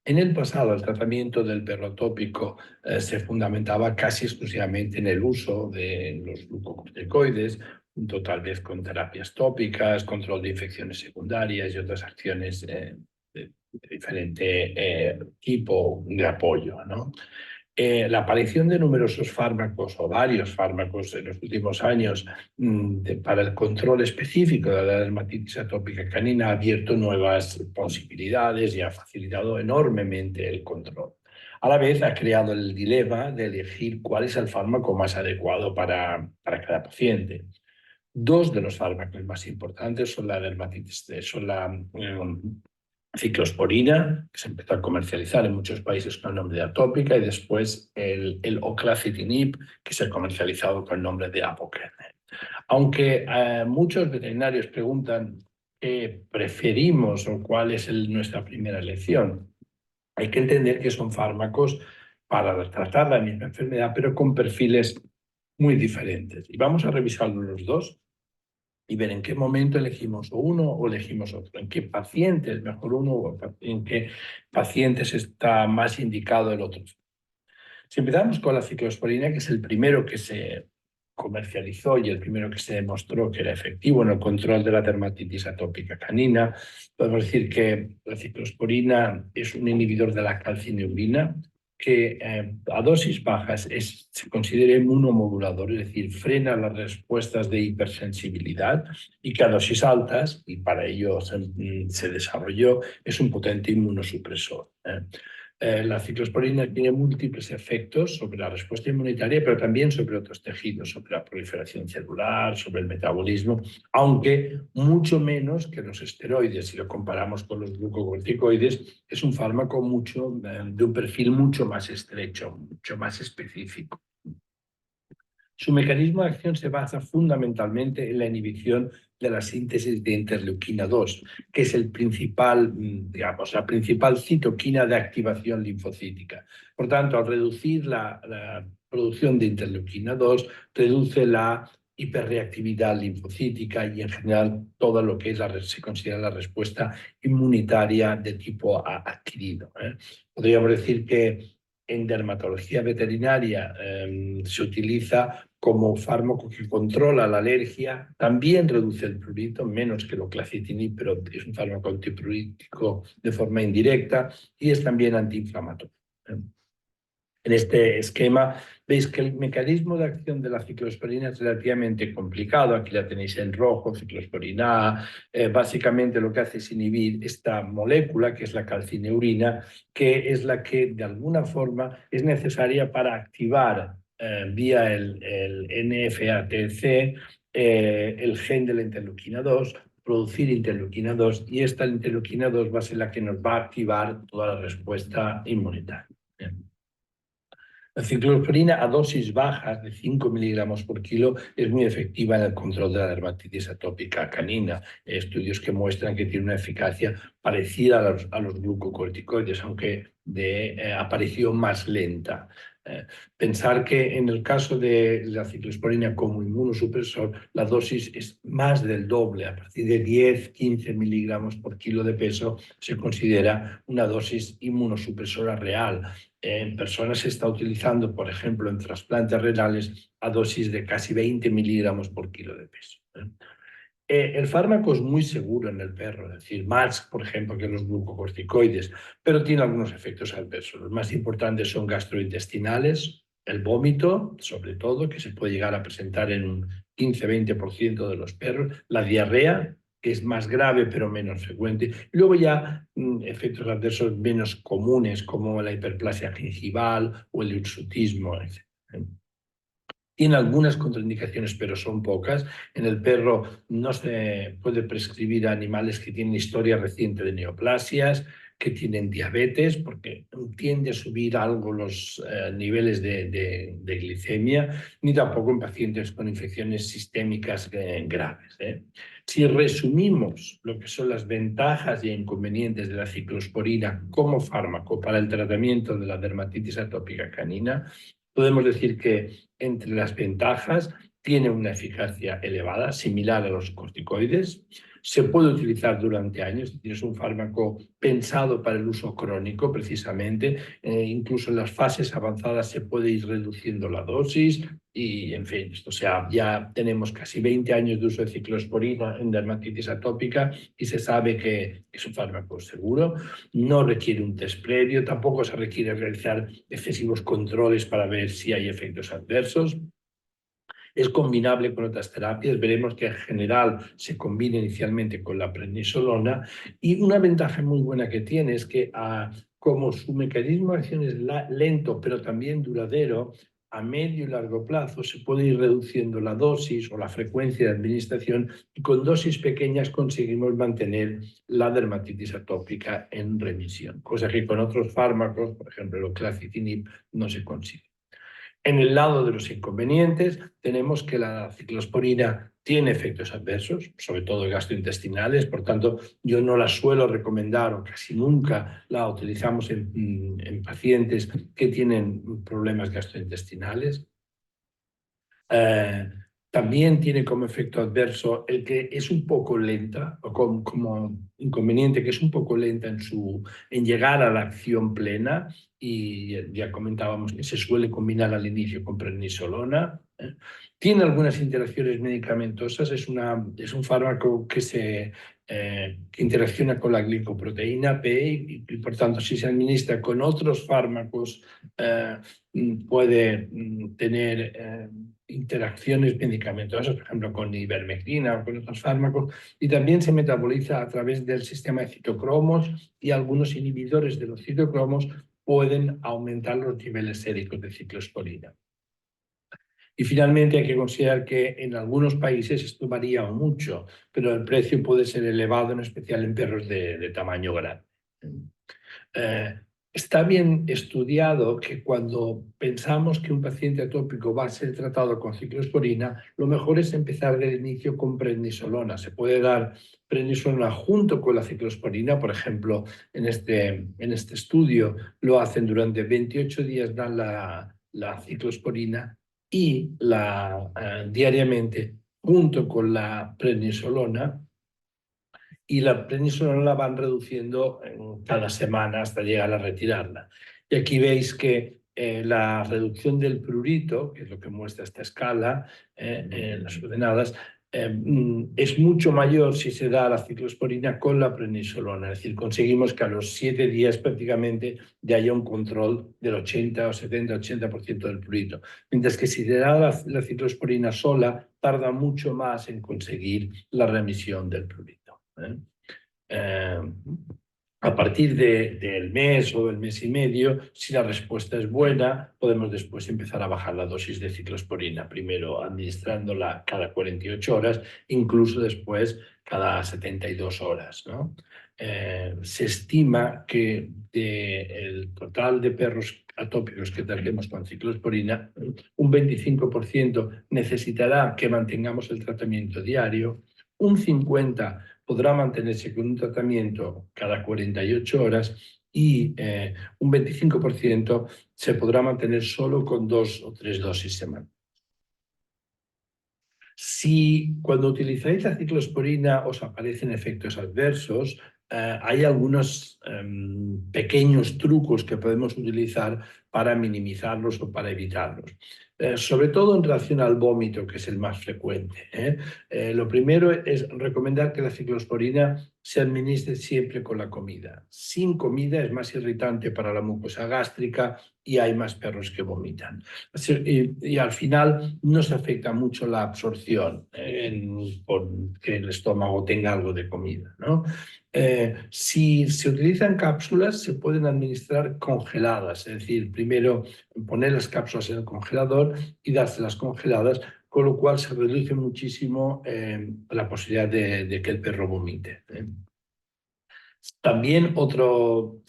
En el pasado, el tratamiento del perro atópico se fundamentaba casi exclusivamente en el uso de los glucocorticoides, junto tal vez con terapias tópicas, control de infecciones secundarias y otras acciones de diferente tipo de apoyo, ¿no? La aparición de numerosos fármacos o varios fármacos en los últimos años para el control específico de la dermatitis atópica canina ha abierto nuevas posibilidades y ha facilitado enormemente el control. A la vez ha creado el dilema de elegir cuál es el fármaco más adecuado para cada paciente. Dos de los fármacos más importantes son la dermatitis, son la ciclosporina, que se empezó a comercializar en muchos países con el nombre de atópica, y después el oclacitinib, que se ha comercializado con el nombre de Apoquel. Aunque muchos veterinarios preguntan qué preferimos o cuál es nuestra primera elección, hay que entender que son fármacos para tratar la misma enfermedad, pero con perfiles muy diferentes. Y vamos a revisarlos los dos y ver en qué momento elegimos uno o elegimos otro, en qué pacientes mejor uno o en qué pacientes está más indicado el otro. Si empezamos con la ciclosporina, que es el primero que se comercializó y el primero que se demostró que era efectivo en el control de la dermatitis atópica canina, podemos decir que la ciclosporina es un inhibidor de la calcineurina, que a dosis bajas se considera inmunomodulador, es decir, frena las respuestas de hipersensibilidad, y que a dosis altas, y para ello se desarrolló, es un potente inmunosupresor. La ciclosporina tiene múltiples efectos sobre la respuesta inmunitaria, pero también sobre otros tejidos, sobre la proliferación celular, sobre el metabolismo, aunque mucho menos que los esteroides. Si lo comparamos con los glucocorticoides, es un fármaco de un perfil mucho más estrecho, mucho más específico. Su mecanismo de acción se basa fundamentalmente en la inhibición de la síntesis de interleuquina 2, que es la principal citoquina de activación linfocítica. Por tanto, al reducir la producción de interleuquina 2, reduce la hiperreactividad linfocítica y en general todo lo que se considera la respuesta inmunitaria de tipo adquirido. Podríamos decir que en dermatología veterinaria se utiliza como fármaco que controla la alergia, también reduce el prurito, menos que lo clacitinib, pero es un fármaco antipruritico de forma indirecta, y es también antiinflamatorio. En este esquema veis que el mecanismo de acción de la ciclosporina es relativamente complicado. Aquí la tenéis en rojo, ciclosporina A. Básicamente lo que hace es inhibir esta molécula, que es la calcineurina, que es la que de alguna forma es necesaria para activar vía el NFATC el gen de la interleuquina 2, producir interleuquina 2, y esta interleuquina 2 va a ser la que nos va a activar toda la respuesta inmunitaria. Bien. La ciclosporina a dosis bajas de 5 miligramos por kilo es muy efectiva en el control de la dermatitis atópica canina. Estudios que muestran que tiene una eficacia parecida a los glucocorticoides, aunque de aparición más lenta. Pensar que en el caso de la ciclosporina como inmunosupresor, la dosis es más del doble. A partir de 10-15 miligramos por kilo de peso se considera una dosis inmunosupresora real. En personas se está utilizando, por ejemplo, en trasplantes renales, a dosis de casi 20 miligramos por kilo de peso. El fármaco es muy seguro en el perro, es decir, más, por ejemplo, que los glucocorticoides, pero tiene algunos efectos adversos. Los más importantes son gastrointestinales, el vómito, sobre todo, que se puede llegar a presentar en un 15-20% de los perros, la diarrea, que es más grave pero menos frecuente, y luego ya efectos adversos menos comunes, como la hiperplasia gingival o el hirsutismo, etc. Tiene algunas contraindicaciones, pero son pocas. En el perro no se puede prescribir a animales que tienen historia reciente de neoplasias, que tienen diabetes, porque tiende a subir algo los niveles de glicemia, ni tampoco en pacientes con infecciones sistémicas graves. Si resumimos lo que son las ventajas y inconvenientes de la ciclosporina como fármaco para el tratamiento de la dermatitis atópica canina, podemos decir que entre las ventajas tiene una eficacia elevada, similar a los corticoides. Se puede utilizar durante años, es un fármaco pensado para el uso crónico precisamente. Incluso en las fases avanzadas se puede ir reduciendo la dosis y, en fin, o sea, ya tenemos casi 20 años de uso de ciclosporina en dermatitis atópica y se sabe que es un fármaco seguro. No requiere un test previo, tampoco se requiere realizar excesivos controles para ver si hay efectos adversos. Es combinable con otras terapias. Veremos que en general se combina inicialmente con la prednisolona, y una ventaja muy buena que tiene es que como su mecanismo de acción es lento pero también duradero, a medio y largo plazo se puede ir reduciendo la dosis o la frecuencia de administración, y con dosis pequeñas conseguimos mantener la dermatitis atópica en remisión, cosa que con otros fármacos, por ejemplo el clacitinib, no se consigue. En el lado de los inconvenientes tenemos que la ciclosporina tiene efectos adversos, sobre todo gastrointestinales. Por tanto, yo no la suelo recomendar, o casi nunca la utilizamos en pacientes que tienen problemas gastrointestinales. También tiene como efecto adverso el que es un poco lenta, o como inconveniente que es un poco lenta en llegar a la acción plena, y ya comentábamos que se suele combinar al inicio con prednisolona. Tiene algunas interacciones medicamentosas, es un fármaco que interacciona con la glicoproteína P y por tanto si se administra con otros fármacos puede tener interacciones medicamentosas, por ejemplo con ivermectina o con otros fármacos, y también se metaboliza a través del sistema de citocromos, y algunos inhibidores de los citocromos pueden aumentar los niveles séricos de ciclosporina. Y finalmente hay que considerar que en algunos países esto varía mucho, pero el precio puede ser elevado, en especial en perros de tamaño grande. Está bien estudiado que cuando pensamos que un paciente atópico va a ser tratado con ciclosporina, lo mejor es empezar del inicio con prednisolona. Se puede dar prednisolona junto con la ciclosporina, por ejemplo, en este estudio lo hacen durante 28 días, dan la ciclosporina y diariamente junto con la prednisolona, y la prednisolona la van reduciendo cada semana hasta llegar a retirarla. Y aquí veis que la reducción del prurito, que es lo que muestra esta escala en las ordenadas, es mucho mayor si se da la ciclosporina con la prednisolona. Es decir, conseguimos que a los 7 días prácticamente ya haya un control del 80 o 70, 80% del prurito. Mientras que si se da la ciclosporina sola, tarda mucho más en conseguir la remisión del prurito. A partir del mes o del mes y medio, si la respuesta es buena, podemos después empezar a bajar la dosis de ciclosporina, primero administrándola cada 48 horas, incluso después cada 72 horas, ¿no? Se estima que del total de perros atópicos que tratemos con ciclosporina, un 25% necesitará que mantengamos el tratamiento diario, un 50% podrá mantenerse con un tratamiento cada 48 horas y un 25% se podrá mantener solo con 2 o 3 dosis semanales. Si cuando utilizáis la ciclosporina os aparecen efectos adversos, hay algunos pequeños trucos que podemos utilizar para minimizarlos o para evitarlos. Sobre todo en relación al vómito, que es el más frecuente. Lo primero es recomendar que la ciclosporina se administre siempre con la comida. Sin comida es más irritante para la mucosa gástrica y hay más perros que vomitan. Y al final no se afecta mucho la absorción por que el estómago tenga algo de comida, ¿no? Si se utilizan cápsulas, se pueden administrar congeladas, es decir, primero poner las cápsulas en el congelador y dárselas congeladas, con lo cual se reduce muchísimo la posibilidad de que el perro vomite. También otro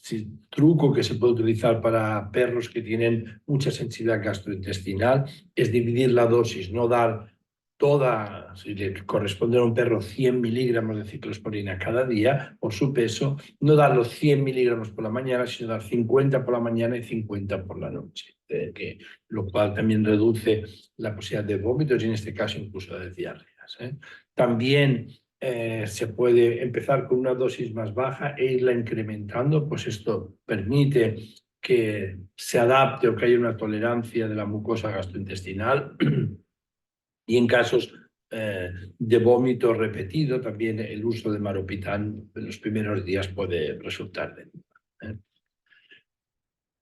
truco que se puede utilizar para perros que tienen mucha sensibilidad gastrointestinal es dividir la dosis, no dar toda, si le corresponde a un perro 100 miligramos de ciclosporina cada día por su peso, no dar los 100 miligramos por la mañana, sino dar 50 por la mañana y 50 por la noche, lo cual también reduce la posibilidad de vómitos y en este caso incluso de diarreas. También se puede empezar con una dosis más baja e irla incrementando, pues esto permite que se adapte o que haya una tolerancia de la mucosa gastrointestinal. Y en casos de vómito repetido, también el uso de maropitán en los primeros días puede resultar de ayuda.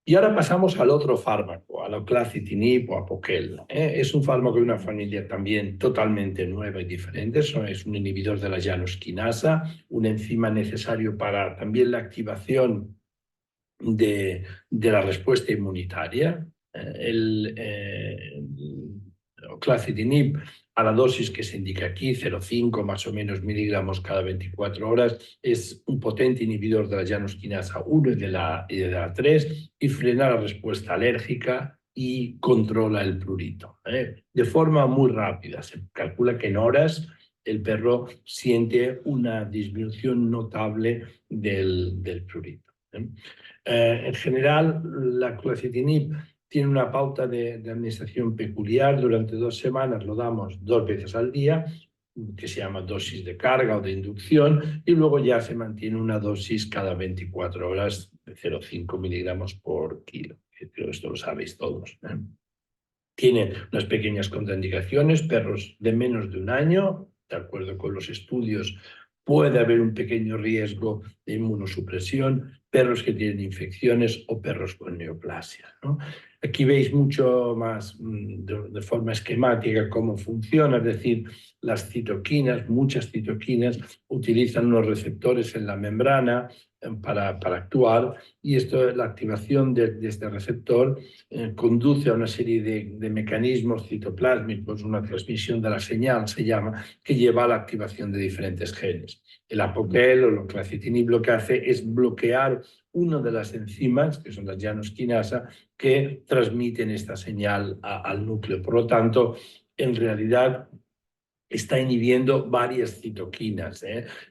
Y ahora pasamos al otro fármaco, a la oclacitinib o Apoquel. Es un fármaco de una familia también totalmente nueva y diferente. Es un inhibidor de la llanosquinasa, un enzima necesario para también la activación de la respuesta inmunitaria. El oclacitinib, a la dosis que se indica aquí, 0,5 más o menos miligramos cada 24 horas, es un potente inhibidor de la llanosquinasa 1 y de la 3 y frena la respuesta alérgica y controla el prurito. De forma muy rápida, se calcula que en horas el perro siente una disminución notable del prurito. En general, la oclacitinib tiene una pauta de administración peculiar. Durante 2 semanas lo damos 2 veces al día, que se llama dosis de carga o de inducción, y luego ya se mantiene una dosis cada 24 horas de 0,5 miligramos por kilo. Pero esto lo sabéis todos, ¿eh? Tiene unas pequeñas contraindicaciones. Perros de menos de 1 año, de acuerdo con los estudios, puede haber un pequeño riesgo de inmunosupresión, perros que tienen infecciones o perros con neoplasia, ¿no? Aquí veis mucho más de forma esquemática cómo funciona, es decir, las citoquinas, muchas citoquinas utilizan unos receptores en la membrana para actuar, y la activación de este receptor conduce a una serie de mecanismos citoplásmicos, una transmisión de la señal se llama, que lleva a la activación de diferentes genes. El apoquel o el clacitinib lo que hace es bloquear una de las enzimas, que son las llanosquinasa, que transmiten esta señal al núcleo. Por lo tanto, en realidad está inhibiendo varias citoquinas,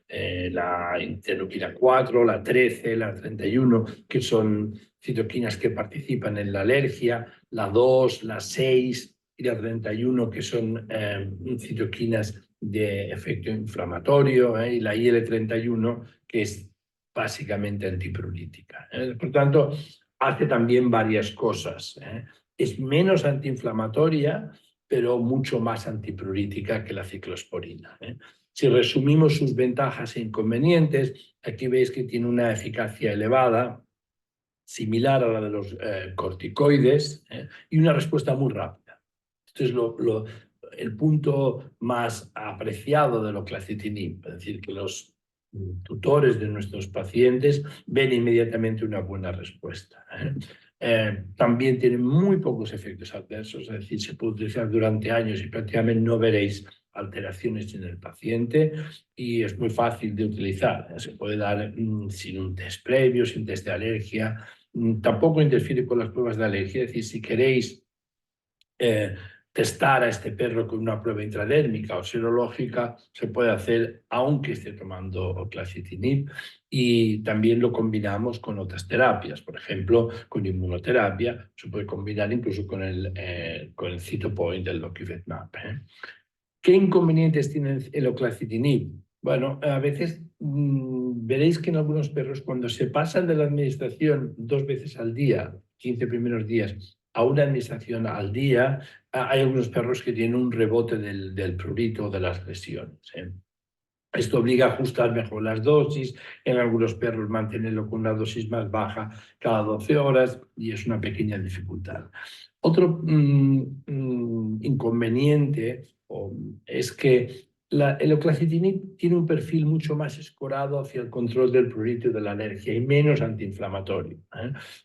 la interleuquina 4, la 13, la 31, que son citoquinas que participan en la alergia, la 2, la 6 y la 31, que son citoquinas de efecto inflamatorio, y la IL-31, que es básicamente antiprurítica. Por tanto, hace también varias cosas. Es menos antiinflamatoria, pero mucho más antiprurítica que la ciclosporina. Si resumimos sus ventajas e inconvenientes, aquí veis que tiene una eficacia elevada, similar a la de los corticoides, y una respuesta muy rápida. Esto es el punto más apreciado de loclacitinib, es decir, que los tutores de nuestros pacientes ven inmediatamente una buena respuesta. También tiene muy pocos efectos adversos, es decir, se puede utilizar durante años y prácticamente no veréis alteraciones en el paciente, y es muy fácil de utilizar. Se puede dar sin un test previo, sin test de alergia. Tampoco interfiere con las pruebas de alergia, es decir, si queréis testar a este perro con una prueba intradérmica o serológica, se puede hacer aunque esté tomando clacitinib, y también lo combinamos con otras terapias, por ejemplo, con inmunoterapia. Se puede combinar incluso con el Cytopoint del Lokivetmab. ¿Qué inconvenientes tiene el oclacitinib? Bueno, a veces veréis que en algunos perros, cuando se pasan de la administración 2 veces al día, 15 primeros días, a una administración al día, hay algunos perros que tienen un rebote del prurito o de las lesiones. Esto obliga a ajustar mejor las dosis, en algunos perros mantenerlo con una dosis más baja cada 12 horas, y es una pequeña dificultad. Otro inconveniente es que el oclacitinib tiene un perfil mucho más escorado hacia el control del prurito y de la alergia, y menos antiinflamatorio.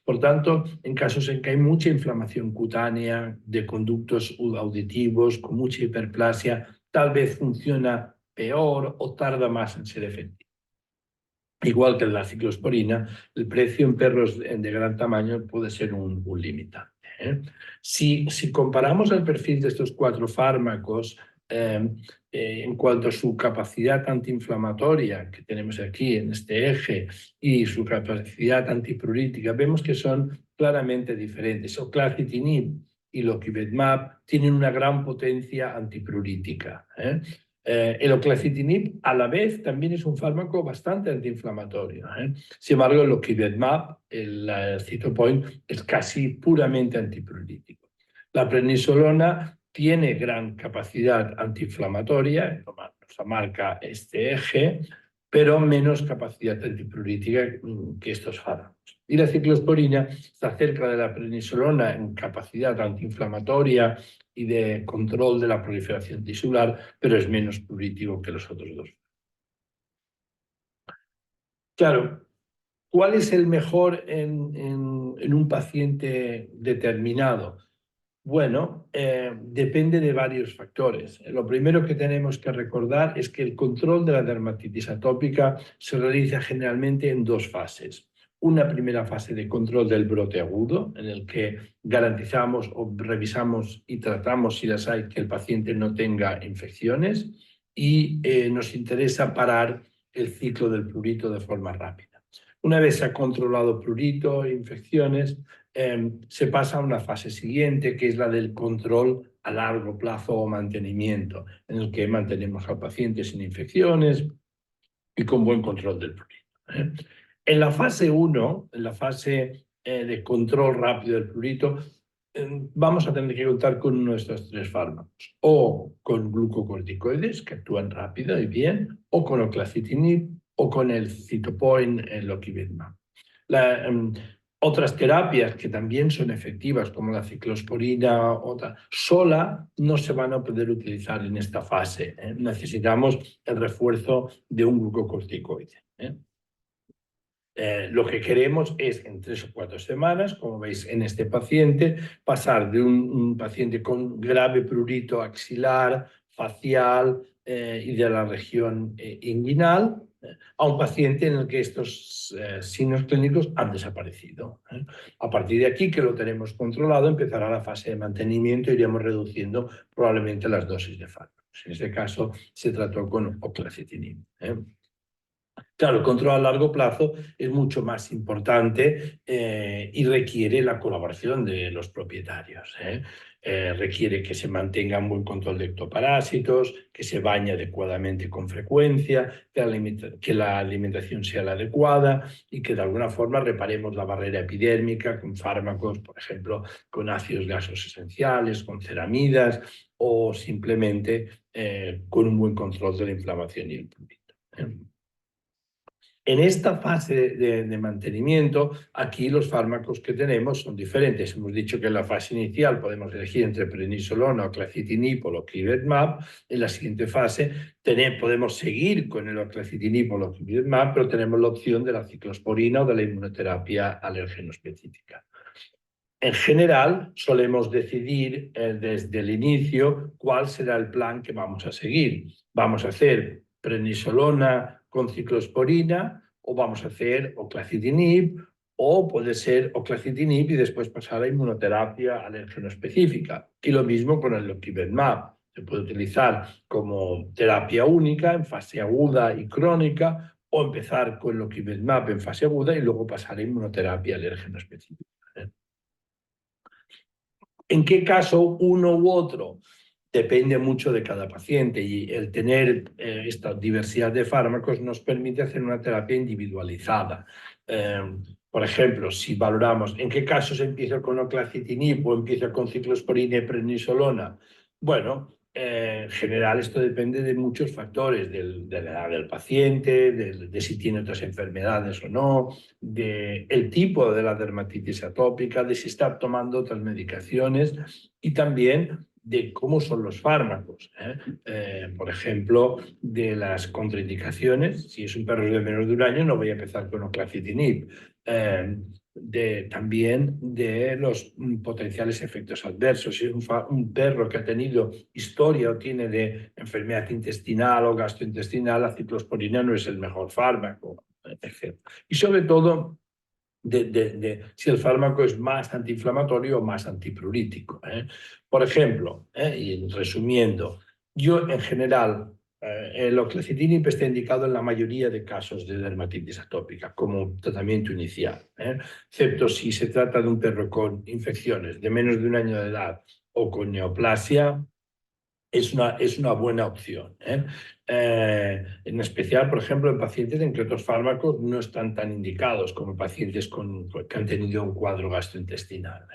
Por tanto, en casos en que hay mucha inflamación cutánea, de conductos auditivos, con mucha hiperplasia, tal vez funciona peor o tarda más en ser efectivo. Igual que la ciclosporina, el precio en perros de gran tamaño puede ser un limitante. Si comparamos el perfil de estos 4 fármacos en cuanto a su capacidad antiinflamatoria, que tenemos aquí en este eje, y su capacidad antiprurítica, vemos que son claramente diferentes. Oclacitinib y Lokivetmab tienen una gran potencia antiprurítica. El oclacitinib, a la vez, también es un fármaco bastante antiinflamatorio. Sin embargo, el Lokivetmab, el Cytopoint, es casi puramente antiprurítico. La prednisolona tiene gran capacidad antiinflamatoria, nos marca este eje, pero menos capacidad antiprurítica que estos fármacos. Y la ciclosporina está cerca de la prednisolona en capacidad antiinflamatoria y de control de la proliferación tisular, pero es menos prurítico que los otros 2. Claro, ¿cuál es el mejor en un paciente determinado? Bueno, depende de varios factores. Lo primero que tenemos que recordar es que el control de la dermatitis atópica se realiza generalmente en 2 fases. Una primera fase de control del brote agudo, en el que garantizamos o revisamos y tratamos, si las hay, que el paciente no tenga infecciones, y nos interesa parar el ciclo del prurito de forma rápida. Una vez se ha controlado prurito e infecciones, se pasa a una fase siguiente, que es la del control a largo plazo o mantenimiento, en el que mantenemos al paciente sin infecciones y con buen control del prurito. En la fase 1, en la fase de control rápido del prurito, vamos a tener que contar con uno de estos 3 fármacos, o con glucocorticoides, que actúan rápido y bien, o con oclacitinib, o con el citopoin, el loquibemab. Otras terapias que también son efectivas, como la ciclosporina, sola no se van a poder utilizar en esta fase. Necesitamos el refuerzo de un glucocorticoide. Lo que queremos es, en 3 o 4 semanas, como veis en este paciente, pasar de un paciente con grave prurito axilar, facial y de la región inguinal, a un paciente en el que estos signos clínicos han desaparecido. A partir de aquí, que lo tenemos controlado, empezará la fase de mantenimiento y iremos reduciendo probablemente las dosis de fármacos. En este caso, se trató con oclacitinib. Claro, el control a largo plazo es mucho más importante y requiere la colaboración de los propietarios. Requiere que se mantenga un buen control de ectoparásitos, que se bañe adecuadamente con frecuencia, que la alimentación sea la adecuada y que de alguna forma reparemos la barrera epidérmica con fármacos, por ejemplo, con ácidos grasos esenciales, con ceramidas o simplemente con un buen control de la inflamación y el prurito. En esta fase de mantenimiento, aquí los fármacos que tenemos son diferentes. Hemos dicho que en la fase inicial podemos elegir entre prednisolona, oclacitinib o loquibemab. En la siguiente fase podemos seguir con el oclacitinib o loquibemab, pero tenemos la opción de la ciclosporina o de la inmunoterapia alérgeno específica. En general, solemos decidir desde el inicio cuál será el plan que vamos a seguir. Vamos a hacer prednisolona con ciclosporina, o vamos a hacer oclacitinib, o puede ser oclacitinib y después pasar a inmunoterapia alérgeno específica. Y lo mismo con el loquibemab. Se puede utilizar como terapia única en fase aguda y crónica, o empezar con loquibemab en fase aguda y luego pasar a inmunoterapia alérgeno específica. ¿En qué caso uno u otro? Depende mucho de cada paciente y el tener esta diversidad de fármacos nos permite hacer una terapia individualizada. Por ejemplo, si valoramos en qué casos empiezo con oclacitinib o empiezo con ciclosporina y prednisolona, bueno, en general esto depende de muchos factores, de la edad del paciente, de si tiene otras enfermedades o no, del tipo de la dermatitis atópica, de si está tomando otras medicaciones y también de cómo son los fármacos. Por ejemplo, de las contraindicaciones. Si es un perro de menos de 1 año, no voy a empezar con oclacitinib. También de los potenciales efectos adversos. Si es un perro que ha tenido historia o tiene de enfermedad intestinal o gastrointestinal, la ciclosporina no es el mejor fármaco, etc. Y sobre todo, si el fármaco es más antiinflamatorio o más antiprurítico. Por ejemplo, y resumiendo, yo en general el oclacitinib está indicado en la mayoría de casos de dermatitis atópica como tratamiento inicial, excepto si se trata de un perro con infecciones de menos de 1 año de edad o con neoplasia. Es una buena opción. En especial, por ejemplo, en pacientes en que otros fármacos no están tan indicados como pacientes que han tenido un cuadro gastrointestinal.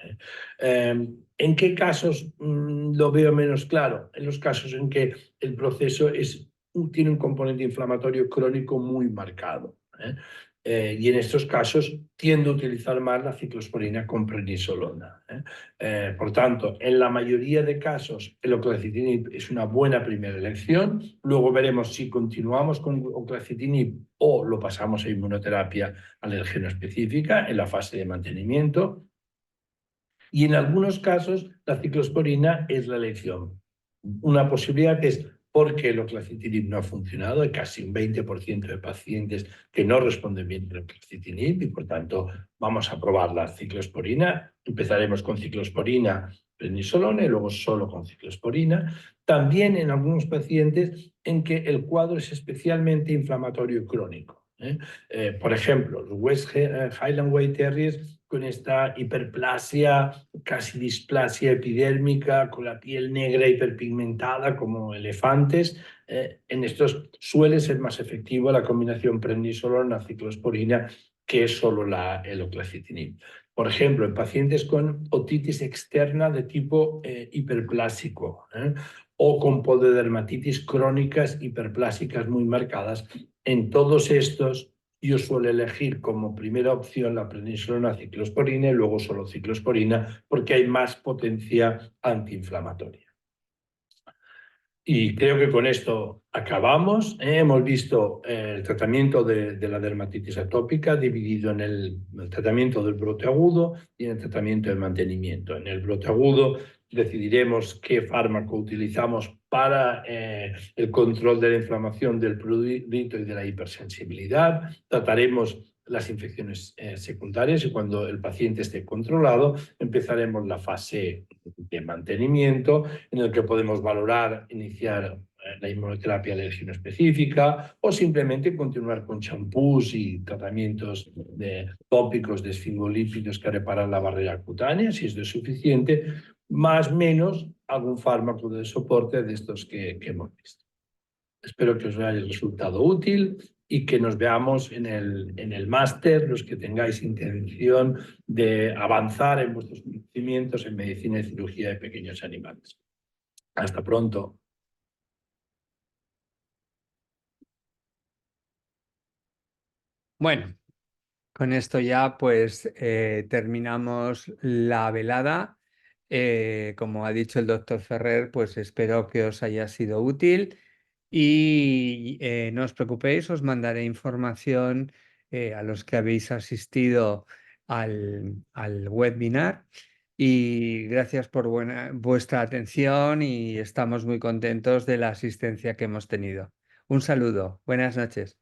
¿En qué casos lo veo menos claro? En los casos en que el proceso tiene un componente inflamatorio crónico muy marcado. Y en estos casos tiendo a utilizar más la ciclosporina con prednisolona. Por tanto, en la mayoría de casos el oclacitinib es una buena primera elección. Luego veremos si continuamos con oclacitinib o lo pasamos a inmunoterapia alérgeno específica en la fase de mantenimiento. Y en algunos casos la ciclosporina es la elección. Una posibilidad es porque el oclacitinib no ha funcionado. Hay casi un 20% de pacientes que no responden bien al oclacitinib y, por tanto, vamos a probar la ciclosporina. Empezaremos con ciclosporina, prednisolona y luego solo con ciclosporina. También en algunos pacientes en que el cuadro es especialmente inflamatorio y crónico. Por ejemplo, los West Highland White Terriers con esta hiperplasia, casi displasia epidérmica, con la piel negra hiperpigmentada como elefantes. En estos suele ser más efectivo la combinación prednisolona-ciclosporina que solo la eloclacitinib. Por ejemplo, en pacientes con otitis externa de tipo hiperplásico, o con pododermatitis crónicas hiperplásicas muy marcadas, en todos estos yo suelo elegir como primera opción la prednisolona ciclosporina y luego solo ciclosporina porque hay más potencia antiinflamatoria. Y creo que con esto acabamos. Hemos visto el tratamiento de la dermatitis atópica dividido en el tratamiento del brote agudo y en el tratamiento de mantenimiento. En el brote agudo decidiremos qué fármaco utilizamos para el control de la inflamación del prurito y de la hipersensibilidad. Trataremos las infecciones secundarias y cuando el paciente esté controlado empezaremos la fase de mantenimiento en el que podemos valorar iniciar la inmunoterapia de lesión específica o simplemente continuar con champús y tratamientos tópicos de esfingolípidos que reparan la barrera cutánea, si esto es suficiente, más o menos algún fármaco de soporte de estos que hemos visto. Espero que os haya resultado útil y que nos veamos en el máster, los que tengáis intención de avanzar en vuestros conocimientos en medicina y cirugía de pequeños animales. Hasta pronto. Bueno, con esto ya pues terminamos la velada. Como ha dicho el doctor Ferrer, pues espero que os haya sido útil y no os preocupéis, os mandaré información a los que habéis asistido al webinar y gracias por vuestra atención y estamos muy contentos de la asistencia que hemos tenido. Un saludo, buenas noches.